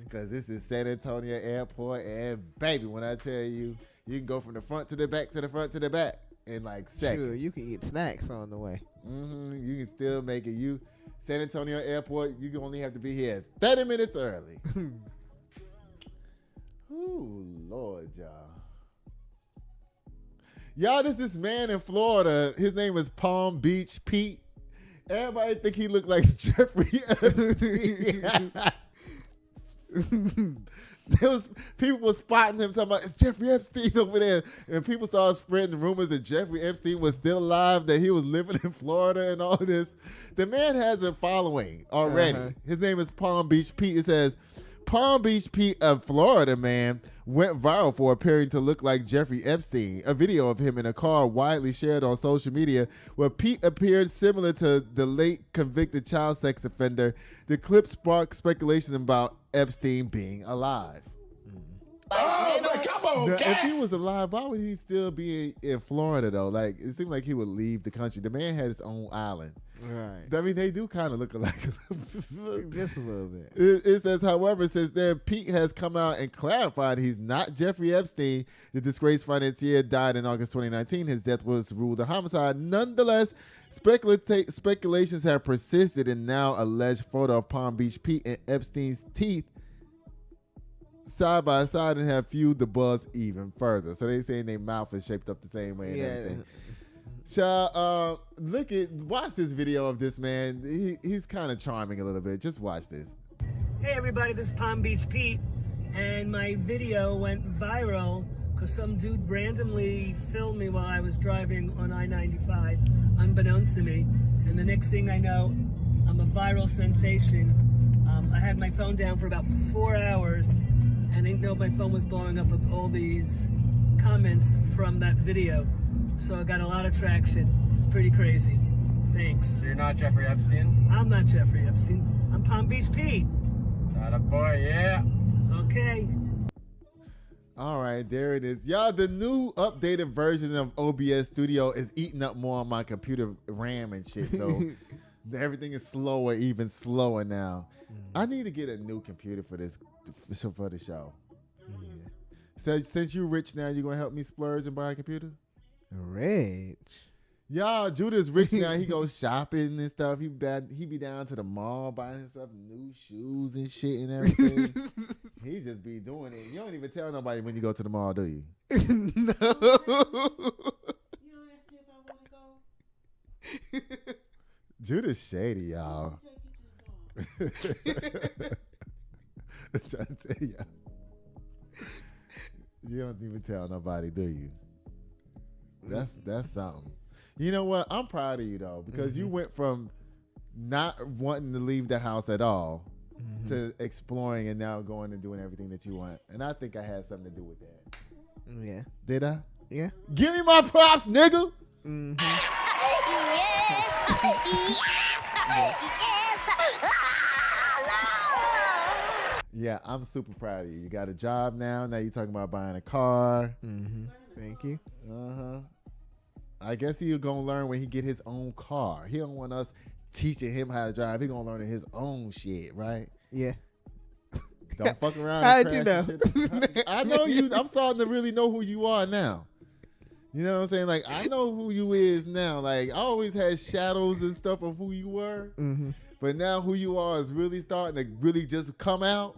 S1: Because this is San Antonio Airport, and baby, when I tell you, you can go from the front to the back to the front to the back in like seconds.
S3: Sure, you can eat snacks on the way.
S1: Mm-hmm. You can still make it. San Antonio Airport, you only have to be here 30 minutes early. Ooh, Lord, y'all. Y'all, this man in Florida. His name is Palm Beach Pete. Everybody think he looked like Jeffrey Epstein. People were spotting him talking about, it's Jeffrey Epstein over there. And people started spreading rumors that Jeffrey Epstein was still alive, that he was living in Florida and all this. The man has a following already. Uh-huh. His name is Palm Beach Pete. It says, Palm Beach Pete, a Florida man, went viral for appearing to look like Jeffrey Epstein. A video of him in a car widely shared on social media where Pete appeared similar to the late convicted child sex offender. The clip sparked speculation about Epstein being alive.
S10: Come on,
S1: now, if he was alive, why would he still be in Florida, though? Like, it seemed like he would leave the country. The man had his own island.
S3: Right.
S1: I mean, they do kind of look alike.
S3: Just a little bit.
S1: It says, however, since then, Pete has come out and clarified he's not Jeffrey Epstein. The disgraced financier died in August 2019. His death was ruled a homicide. Nonetheless, speculations have persisted, and now alleged photo of Palm Beach Pete and Epstein's teeth side by side and have fueled the buzz even further. So they saying their mouth is shaped up the same way and everything. Child, watch this video of this man. He's kind of charming a little bit. Just watch this.
S13: Hey everybody, this is Palm Beach Pete, and my video went viral because some dude randomly filmed me while I was driving on I-95, unbeknownst to me, and the next thing I know, I'm a viral sensation. I had my phone down for about 4 hours, and I didn't know my phone was blowing up with all these comments from that video. So I got a lot of traction. It's pretty crazy. Thanks.
S14: So you're not Jeffrey Epstein?
S13: I'm not Jeffrey Epstein. I'm Palm Beach Pete.
S14: That a boy, yeah.
S13: Okay.
S1: All right, there it is. Y'all, the new updated version of OBS Studio is eating up more on my computer RAM and shit. So everything is slower, even slower now. I need to get a new computer for this, for the show. Yeah. So since you're rich now, you gonna help me splurge and buy a computer?
S3: Rich.
S1: Y'all, Judah's rich now. He goes shopping and stuff. He be down to the mall buying himself new shoes and shit and everything. He just be doing it. You don't even tell nobody when you go to the mall, do you?
S3: No.
S2: You don't ask me if I want to go.
S1: Judah's shady, y'all. I'm trying to tell y'all. You don't even tell nobody, do you? That's something. You know what? I'm proud of you though, because you went from not wanting to leave the house at all to exploring and now going and doing everything that you want. And I think I had something to do with that.
S3: Yeah.
S1: Did I?
S3: Yeah.
S1: Give me my props, nigga. Yeah, I'm super proud of you. You got a job now. Now you're talking about buying a car.
S3: Thank you.
S1: I guess he'll gonna learn when he get his own car. He don't want us teaching him how to drive. He gonna learn in his own shit, right?
S3: Yeah.
S1: Don't fuck around.
S3: How'd you know?
S1: I know you. I'm starting to really know who you are now. You know what I'm saying? Like, I know who you is now. Like, I always had shadows and stuff of who you were. But now who you are is really starting to really just come out.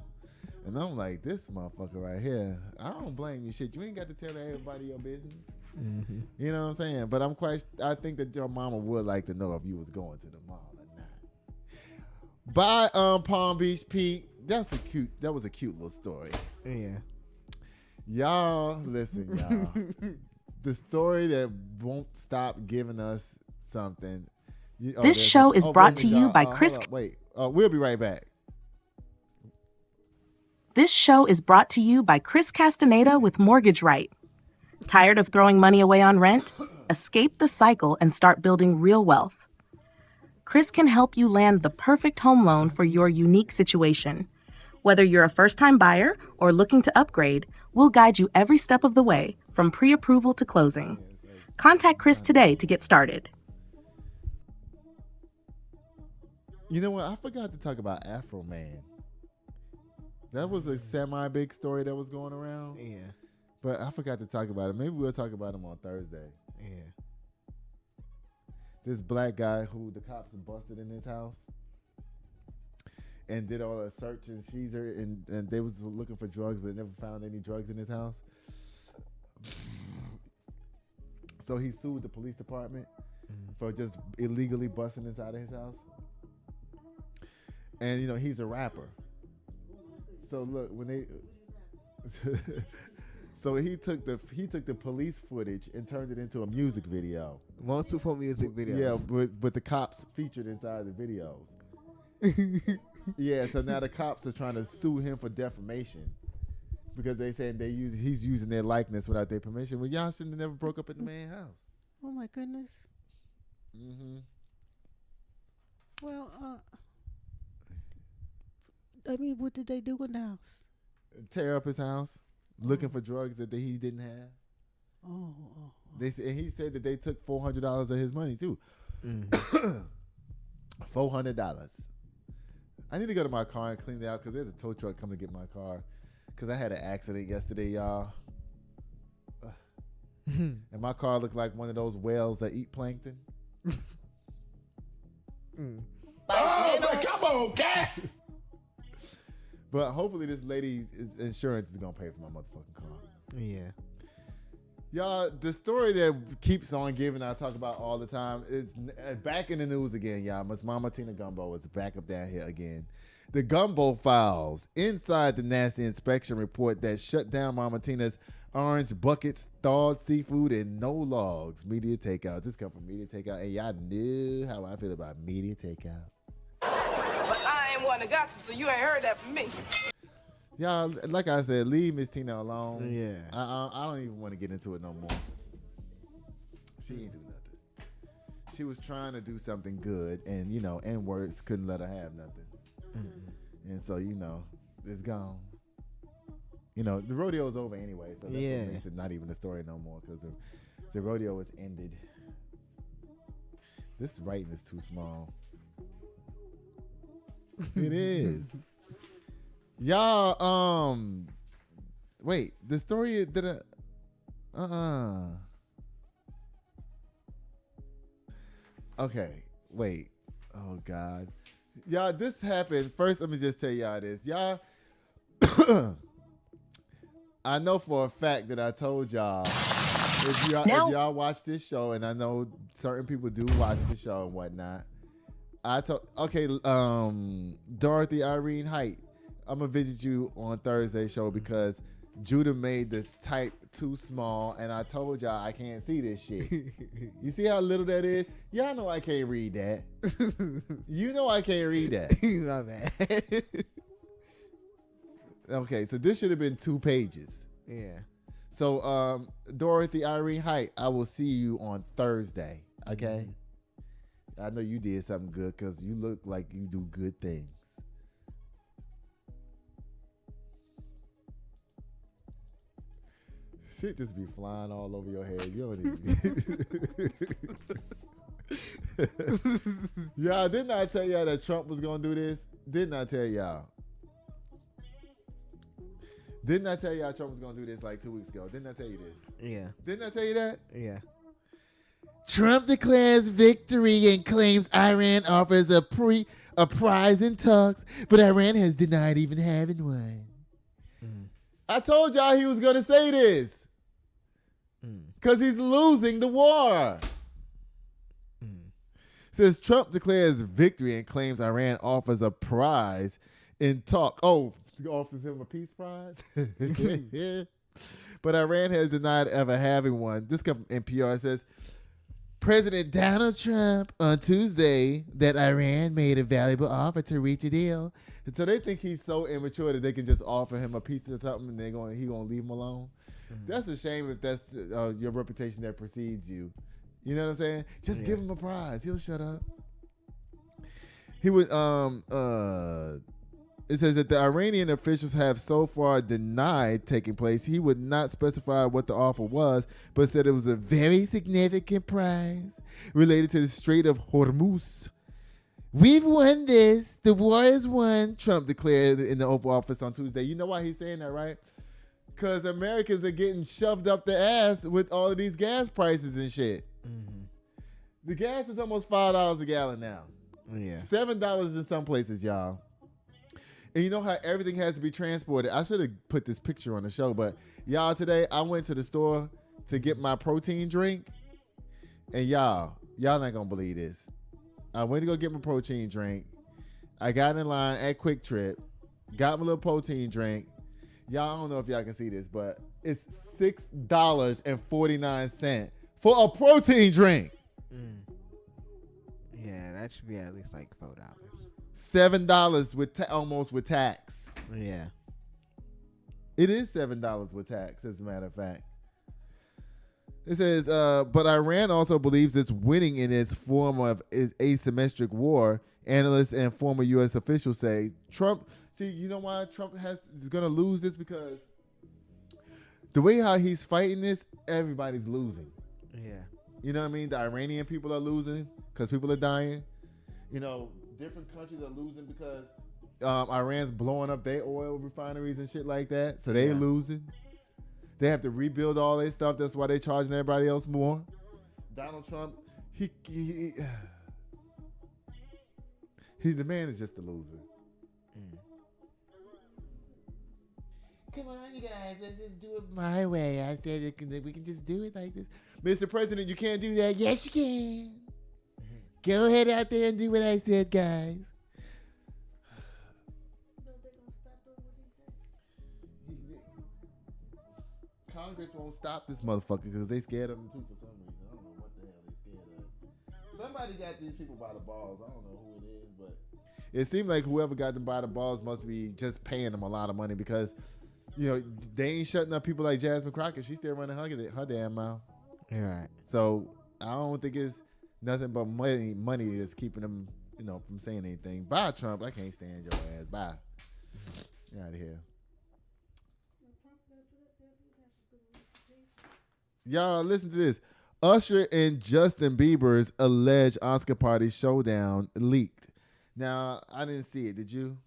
S1: And I'm like, this motherfucker right here, I don't blame you. Shit, you ain't got to tell everybody your business. You know what I'm saying? But I think that your mama would like to know if you was going to the mall or not. Bye, Palm Beach Pete. That was a cute little story.
S3: Yeah.
S1: Y'all, listen, y'all. The story that won't stop giving us something.
S15: This show is brought to you by Chris.
S1: Wait, we'll be right back.
S15: This show is brought to you by Chris Castaneda with Mortgage Right. Tired of throwing money away on rent? Escape the cycle and start building real wealth. Chris can help you land the perfect home loan for your unique situation. Whether you're a first-time buyer or looking to upgrade, we'll guide you every step of the way, from pre-approval to closing. Contact Chris today to get started.
S1: You know what? I forgot to talk about Afro Man. That was a semi-big story that was going around.
S3: Yeah.
S1: But I forgot to talk about it. Maybe we'll talk about him on Thursday.
S3: Yeah.
S1: This black guy who the cops busted in his house and did all a search and seizure, and they was looking for drugs, but never found any drugs in his house. So he sued the police department for just illegally busting inside of his house. And you know, he's a rapper. So look, when they so he took the police footage and turned it into a music video.
S3: Multiple music videos.
S1: Yeah, but the cops featured inside the videos. Yeah, so now the cops are trying to sue him for defamation because they saying he's using their likeness without their permission. Well, y'all shouldn't have never broke up in the man's house.
S2: Oh my goodness. Well, I mean, what did they do in the house?
S1: Tear up his house, looking for drugs that he didn't have.
S2: Oh.
S1: And he said that they took $400 of his money too. $400. I need to go to my car and clean it out because there's a tow truck coming to get my car because I had an accident yesterday, y'all. And my car looked like one of those whales that eat plankton. Oh, come on, cat! But hopefully this lady's insurance is going to pay for my motherfucking car.
S3: Yeah.
S1: Y'all, the story that keeps on giving, I talk about all the time, is back in the news again, y'all. Miss Mama Tina Gumbo is back up down here again. The Gumbo files inside the nasty inspection report that shut down Mama Tina's orange buckets, thawed seafood, and no logs. Media takeout. This come from Media Takeout, and y'all knew how I feel about Media Takeout.
S16: But I ain't one to gossip, so you ain't heard that from me.
S1: Y'all, like I said, leave Miss Tina alone.
S3: Yeah.
S1: I don't even want to get into it no more. She ain't do nothing. She was trying to do something good, and N-words couldn't let her have nothing. Mm-hmm. And so, it's gone. The rodeo's over anyway, so that's what makes it not even a story no more, because the rodeo is ended. This writing is too small. It is. Y'all, wait, the story that okay, wait. Oh God. Y'all, this happened. First, let me just tell y'all this. Y'all, I know for a fact that I told y'all, if y'all watch this show, and I know certain people do watch the show and whatnot, Dorothy Irene Height, I'm gonna visit you on Thursday's show because Judah made the type too small, and I told y'all I can't see this shit. You see how little that is? Y'all know I can't read that. You know I can't read that.
S3: My bad.
S1: Okay, so this should have been 2 pages.
S3: Yeah.
S1: So Dorothy Irene Height, I will see you on Thursday. Okay. Mm-hmm. I know you did something good because you look like you do good things. Shit just be flying all over your head. You don't even. Y'all, didn't I tell y'all that Trump was gonna do this? Didn't I tell y'all? Didn't I tell y'all Trump was gonna do this like 2 weeks ago? Didn't I tell you this?
S3: Yeah.
S1: Didn't I tell you that?
S3: Yeah.
S1: Trump declares victory and claims Iran offers a prize in talks, but Iran has denied even having one. Mm. I told y'all he was gonna say this. Because he's losing the war. Says Trump declares victory and claims Iran offers a prize in talk. Oh, offers him a peace prize? But Iran has denied ever having one. This comes from NPR. It says, President Donald Trump on Tuesday that Iran made a valuable offer to reach a deal. And so they think he's so immature that they can just offer him a piece of something and he gonna leave him alone. Mm-hmm. That's a shame if that's your reputation that precedes you. You know what I'm saying? Just give him a prize. He'll shut up. He would it says that the Iranian officials have so far denied taking place. He would not specify what the offer was, but said it was a very significant prize related to the Strait of Hormuz. We've won this. The war is won, Trump declared in the Oval Office on Tuesday. You know why he's saying that, right? Because Americans are getting shoved up the ass with all of these gas prices and shit. Mm-hmm. The gas is almost $5 a gallon now.
S3: Yeah.
S1: $7 in some places, y'all. And you know how everything has to be transported. I should have put this picture on the show, but y'all, today I went to the store to get my protein drink, and y'all not gonna believe this. I went to go get my protein drink. I got in line at Quick Trip, got my little protein drink. Y'all, I don't know if y'all can see this, but it's $6.49 for a protein drink.
S3: Mm. Yeah, that should be at least like $4.
S1: $7 with almost with tax.
S3: Yeah.
S1: It is $7 with tax, as a matter of fact. It says, but Iran also believes it's winning in its form of asymmetric war. Analysts and former U.S. officials say Trump. See, you know why Trump is going to lose this? Because the way how he's fighting this, everybody's losing.
S3: Yeah.
S1: You know what I mean? The Iranian people are losing because people are dying. You know, different countries are losing because Iran's blowing up their oil refineries and shit like that. So they're losing. They have to rebuild all their stuff. That's why they're charging everybody else more. Donald Trump, he the man is just a loser. Come on, you guys, let's just do it my way. I said we can just do it like this. Mr. President, you can't do that. Yes, you can. Go ahead out there and do what I said, guys. Congress won't stop this motherfucker because they scared of him too for some reason. I don't know what the hell they scared of. Somebody got these people by the balls. I don't know who it is, but it seemed like whoever got them by the balls must be just paying them a lot of money because, you know, they ain't shutting up people like Jasmine Crockett. She's still running her damn mouth.
S3: You're right.
S1: So I don't think it's nothing but money is keeping them, you know, from saying anything. Bye, Trump. I can't stand your ass. Bye. Get out of here. Y'all, listen to this. Usher and Justin Bieber's alleged Oscar party showdown leaked. Now, I didn't see it. Did you?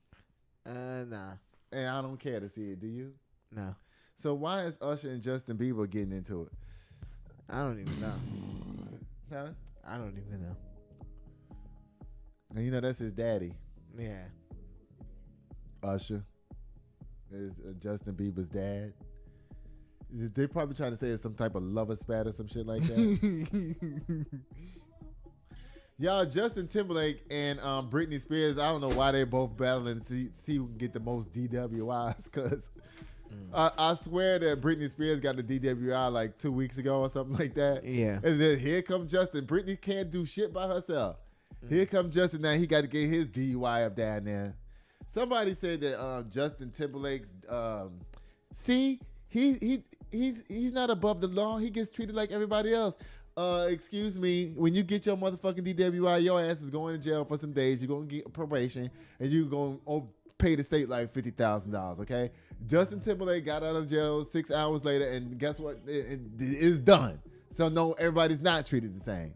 S3: Nah.
S1: And I don't care to see it. Do you?
S3: No.
S1: So why is Usher and Justin Bieber getting into it?
S3: I don't even know.
S1: Huh?
S3: I don't even know.
S1: And you know that's his daddy.
S3: Yeah.
S1: Usher is Justin Bieber's dad. They probably trying to say it's some type of lover spat or some shit like that. Y'all, Justin Timberlake and Britney Spears, I don't know why they both battling to see who can get the most DWIs, because I swear that Britney Spears got the DWI like 2 weeks ago or something like that.
S3: Yeah.
S1: And then here comes Justin. Britney can't do shit by herself. Here comes Justin now. He got to get his DUI up down there. Somebody said that Justin Timberlake's he's not above the law. He gets treated like everybody else. Excuse me, when you get your motherfucking DWI, your ass is going to jail for some days. You're going to get probation, and you're going to pay the state like $50,000, okay? Justin Timberlake got out of jail 6 hours later, and guess what? It's done. So, no, everybody's not treated the same.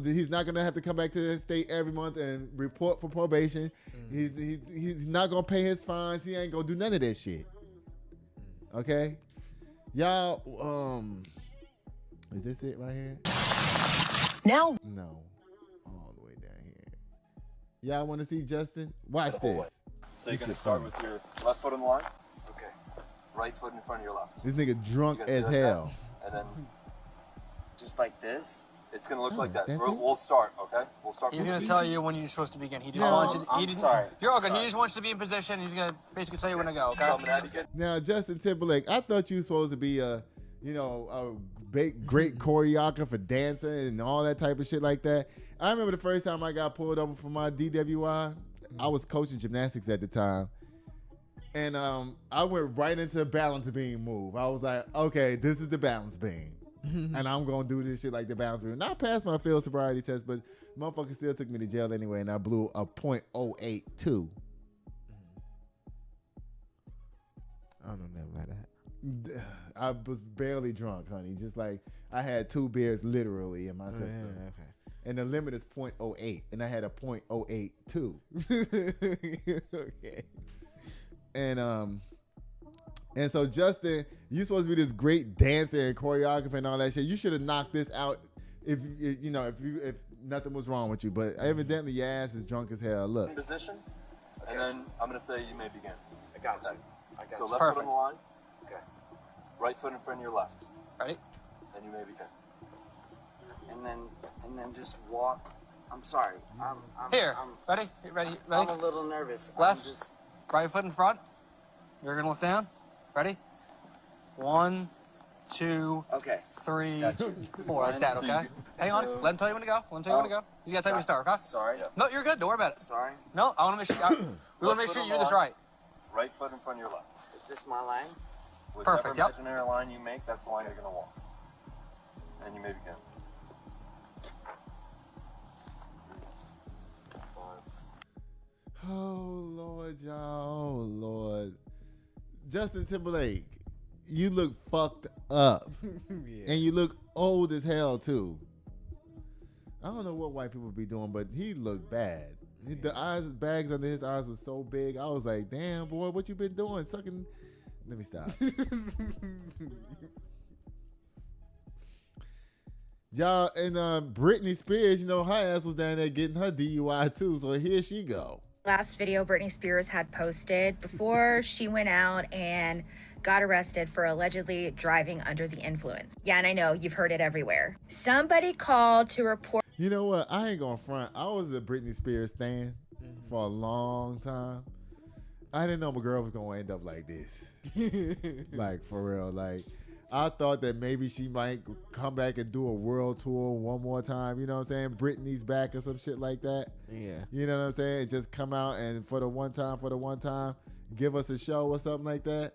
S1: He's not going to have to come back to the state every month and report for probation. He's not going to pay his fines. He ain't going to do none of that shit. Okay? Y'all, is this it right here?
S4: Now.
S1: No. All the way down here. Y'all want to see Justin? Watch this.
S17: So you're going to start with your left foot on the line? Okay. Right foot in front of your left.
S1: This nigga drunk as hell.
S17: And then just like this. It's going to look like that.
S1: that's
S17: We'll start, okay? We'll start.
S18: He's going to tell you when you're supposed to begin. He just
S1: No,
S18: wants you.
S17: I'm sorry.
S18: You're all good.
S17: Sorry.
S18: He just wants you to be in position. He's going to basically tell you when to go, okay?
S1: Now, Justin Timberlake, I thought you were supposed to be a great choreographer, dancer, and all that type of shit like that. I remember the first time I got pulled over for my DWI. I was coaching gymnastics at the time. And I went right into a balance beam move. I was like, okay, this is the balance beam. And I'm going to do this shit like the balance beam. And I passed my field sobriety test, but motherfucker still took me to jail anyway, and I blew a .082.
S3: I don't know about that.
S1: I was barely drunk, honey. Just like I had 2 beers literally in my system.
S3: Yeah, okay.
S1: And the limit is .08, and I had a .082.
S3: Okay.
S1: And so Justin, you supposed to be this great dancer and choreographer and all that shit. You should have knocked this out if nothing was wrong with you. But evidently your ass is drunk as hell. Look.
S17: In position, and then I'm going to say you may begin.
S18: I got you.
S17: So left foot on the line. Okay. Right foot in front of your left.
S18: Ready?
S17: And you may begin.
S19: And then just walk. I'm sorry.
S18: Here. Ready? Ready?
S19: I'm a little nervous.
S18: Left. Right foot in front. You're going to look down. Ready? 1, 2,
S19: okay.
S18: 3, 4. Like that, okay? Hang on. Let him tell you when to go. He's got to tell you when to start, okay?
S19: Sorry.
S18: No, you're good. Don't worry about it.
S19: Sorry.
S18: No, I want to make sure. We want to make sure you do this right.
S17: Right foot in front of your left.
S19: Is this my line?
S17: Whichever
S18: Perfect, yep.
S17: imaginary line you make, that's the line you're going to walk. And you may begin.
S1: Oh, Lord, y'all. Oh, Lord. Justin Timberlake, you look fucked up.
S3: Yeah.
S1: And you look old as hell, too. I don't know what white people be doing, but he looked bad. The bags under his eyes was so big. I was like, damn, boy, what you been doing? Sucking. Let me stop. Y'all, and Britney Spears, her ass was down there getting her DUI, too. So here she go.
S20: Last video Britney Spears had posted before she went out and got arrested for allegedly driving under the influence. Yeah, and I know you've heard it everywhere. Somebody called to report.
S1: You know what? I ain't gonna front. I was a Britney Spears stan for a long time. I didn't know my girl was gonna end up like this. Like, for real. Like, I thought that maybe she might come back and do a world tour one more time. You know what I'm saying? Britney's back or some shit like that.
S3: Yeah.
S1: You know what I'm saying? Just come out and for the one time, give us a show or something like that.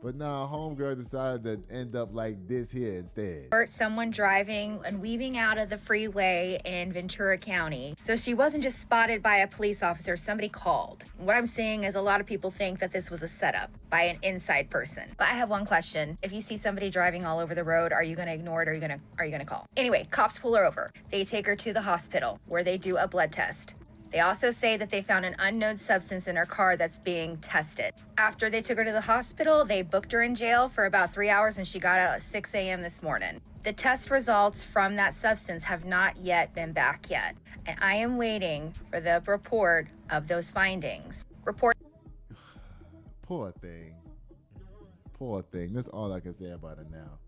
S1: But nah, homegirl decided to end up like this here instead.
S20: Someone driving and weaving out of the freeway in Ventura County. So she wasn't just spotted by a police officer, somebody called. What I'm seeing is a lot of people think that this was a setup by an inside person. But I have one question. If you see somebody driving all over the road, are you gonna ignore it or are you gonna call? Anyway, cops pull her over. They take her to the hospital where they do a blood test. They also say that they found an unknown substance in her car that's being tested. After they took her to the hospital, they booked her in jail for about 3 hours and she got out at 6 a.m. this morning. The test results from that substance have not yet been back yet. And I am waiting for the report of those findings.
S1: Poor thing. Poor thing. That's all I can say about it now.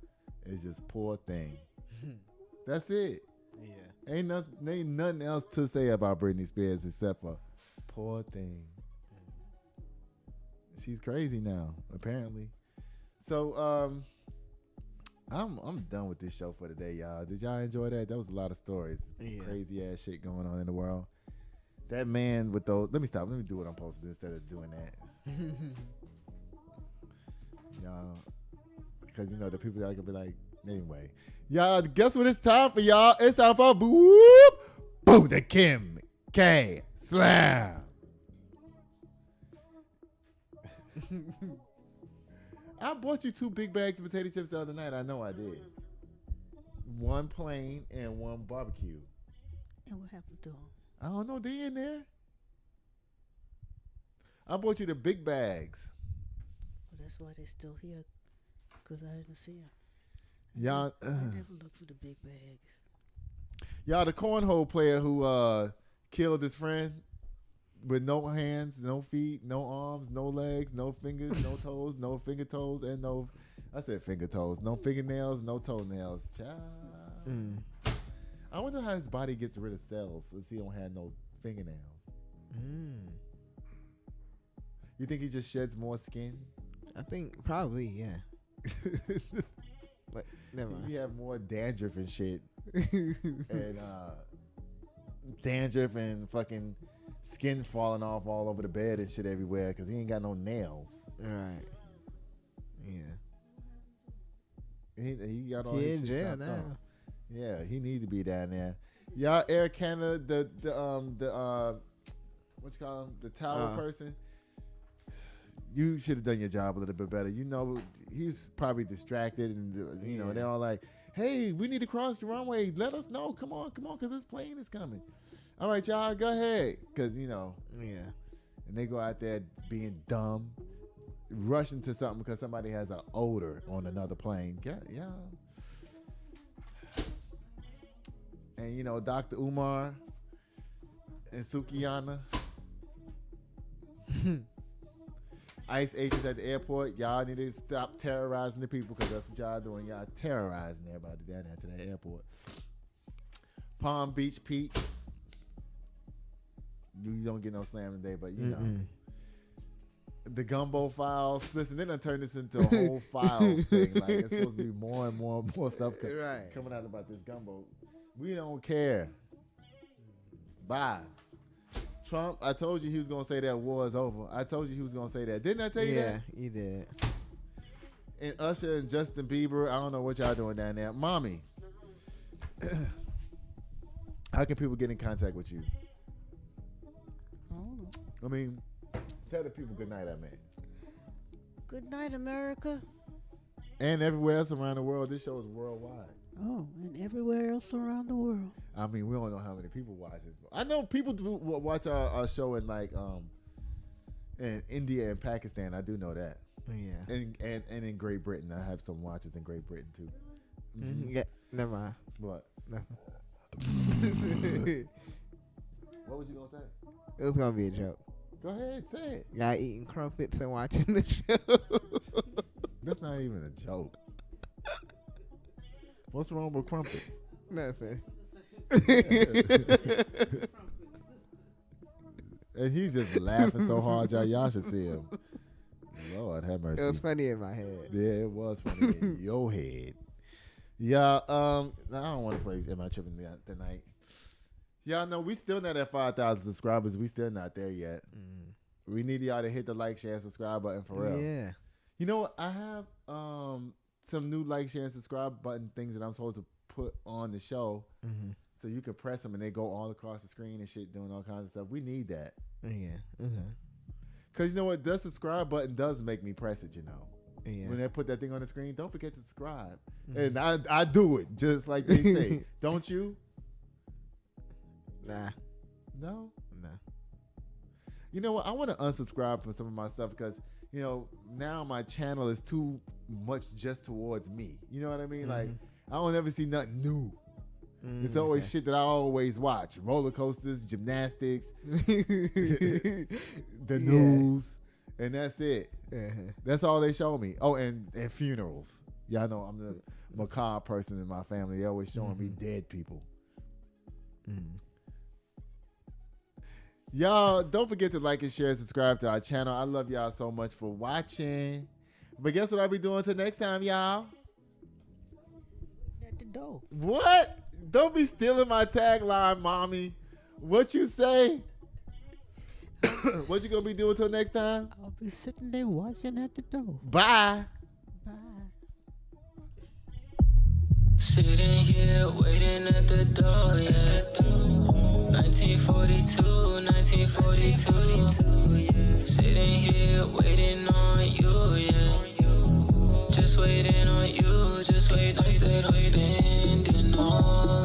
S1: It's just poor thing. That's it.
S3: Yeah.
S1: Ain't nothing else to say about Britney Spears except for poor thing. She's crazy now, apparently. So I'm done with this show for today, y'all. Did y'all enjoy that? That was a lot of stories.
S3: Yeah.
S1: Crazy ass shit going on in the world. That man with those. Let me stop. Let me do what I'm supposed to do instead of doing that. Y'all, because you know the people that could be like, anyway. Y'all, guess what it's time for, y'all? It's time for boom, the Kim K Slam. I bought you 2 big bags of potato chips the other night. I know I did. 1 plain and 1 barbecue.
S2: And what happened to them?
S1: I don't know. They in there. I bought you the big bags.
S2: Well, that's why they're still here, because I didn't see them.
S1: Y'all,
S2: I never look for the big bags.
S1: Y'all, the cornhole player who killed his friend with no hands, no feet, no arms, no legs, no fingers, no toes, no finger toes, and no, I said finger toes, no fingernails, no toenails. Child. I wonder how his body gets rid of cells since he don't have no fingernails. You think he just sheds more skin?
S3: I think probably, yeah. But never mind.
S1: You have more dandruff and shit. And dandruff and fucking skin falling off all over the bed and shit everywhere because he ain't got no nails.
S3: Right. Yeah.
S1: He got all
S3: He
S1: his
S3: in
S1: shit
S3: jail
S1: chopped
S3: now.
S1: off. Yeah, he needs to be down there. Y'all, Air Canada, what you call him? The tower person. You should have done your job a little bit better. You know, he's probably distracted, and you know they're all like, "Hey, we need to cross the runway. Let us know. Come on, because this plane is coming." All right, y'all, go ahead, because you know.
S3: Yeah.
S1: And they go out there being dumb, rushing to something because somebody has an odor on another plane. Yeah. And you know, Dr. Umar and Sukiyana. ICE agents at the airport, y'all need to stop terrorizing the people because that's what y'all doing. Y'all terrorizing everybody down there to that airport. Palm Beach Pete. You don't get no slam today, but you know. The Gumbo Files. Listen, they done turned this into a whole files thing. Like, it's supposed to be more and more stuff coming out about this gumbo. We don't care. Bye. Trump, I told you he was going to say that war is over. I told you he was going to say that. Didn't I tell you that?
S3: Yeah, you did.
S1: And Usher and Justin Bieber, I don't know what y'all doing down there. Mommy, how can people get in contact with you? I mean, tell the people good night, I mean.
S2: Good night, America.
S1: And everywhere else around the world. This show is worldwide.
S2: Oh, and everywhere else around the world.
S1: I mean, we don't know how many people watch it. I know people do watch our show in like in India and Pakistan. I do know that.
S3: Yeah.
S1: And in Great Britain. I have some watchers in Great Britain too.
S3: Yeah. Never mind.
S1: What?
S3: Nothing.
S1: What was you gonna say?
S3: It was gonna be a joke.
S1: Go ahead, say it.
S3: Y'all eating crumpets and watching the show.
S1: That's not even a joke. What's wrong with crumpets?
S3: Nothing.
S1: And he's just laughing so hard, y'all should see him. Lord have mercy.
S3: It was funny in my head.
S1: Yeah, it was funny in your head. Yeah, I don't want to play Am I Tripping tonight. Y'all know we still not at 5,000 subscribers. We still not there yet. We need y'all to hit the like, share, subscribe button for real.
S3: Yeah.
S1: You know what? I have some new like, share, and subscribe button things that I'm supposed to put on the show.
S3: Mm-hmm.
S1: So you can press them and they go all across the screen and shit, doing all kinds of stuff. We need that.
S3: Yeah. Okay.
S1: Because you know what? The subscribe button does make me press it, you know.
S3: Yeah.
S1: When they put that thing on the screen, don't forget to subscribe. Mm-hmm. And I do it just like they say. Don't you?
S3: Nah.
S1: No?
S3: Nah.
S1: You know what? I want to unsubscribe from some of my stuff because, you know, now my channel is too much just towards me. You know what I mean? Mm-hmm. Like, I don't ever see nothing new. It's always shit that I always watch. Roller coasters, gymnastics, the news, and that's it. That's all they show me. Oh, and funerals. Y'all know I'm the macabre person in my family. They always showing me dead people. Y'all, don't forget to like and share and subscribe to our channel. I love y'all so much for watching. But guess what I'll be doing till next time, y'all?
S2: At the door.
S1: What? Don't be stealing my tagline, mommy. What you say? What you gonna be doing till next time?
S2: I'll be sitting there watching at the door.
S1: Bye.
S2: Bye.
S21: Sitting here waiting at the door, yeah. 1942, 1942. Sitting here waiting on you, yeah. Just waiting on you, just waiting, instead of spending all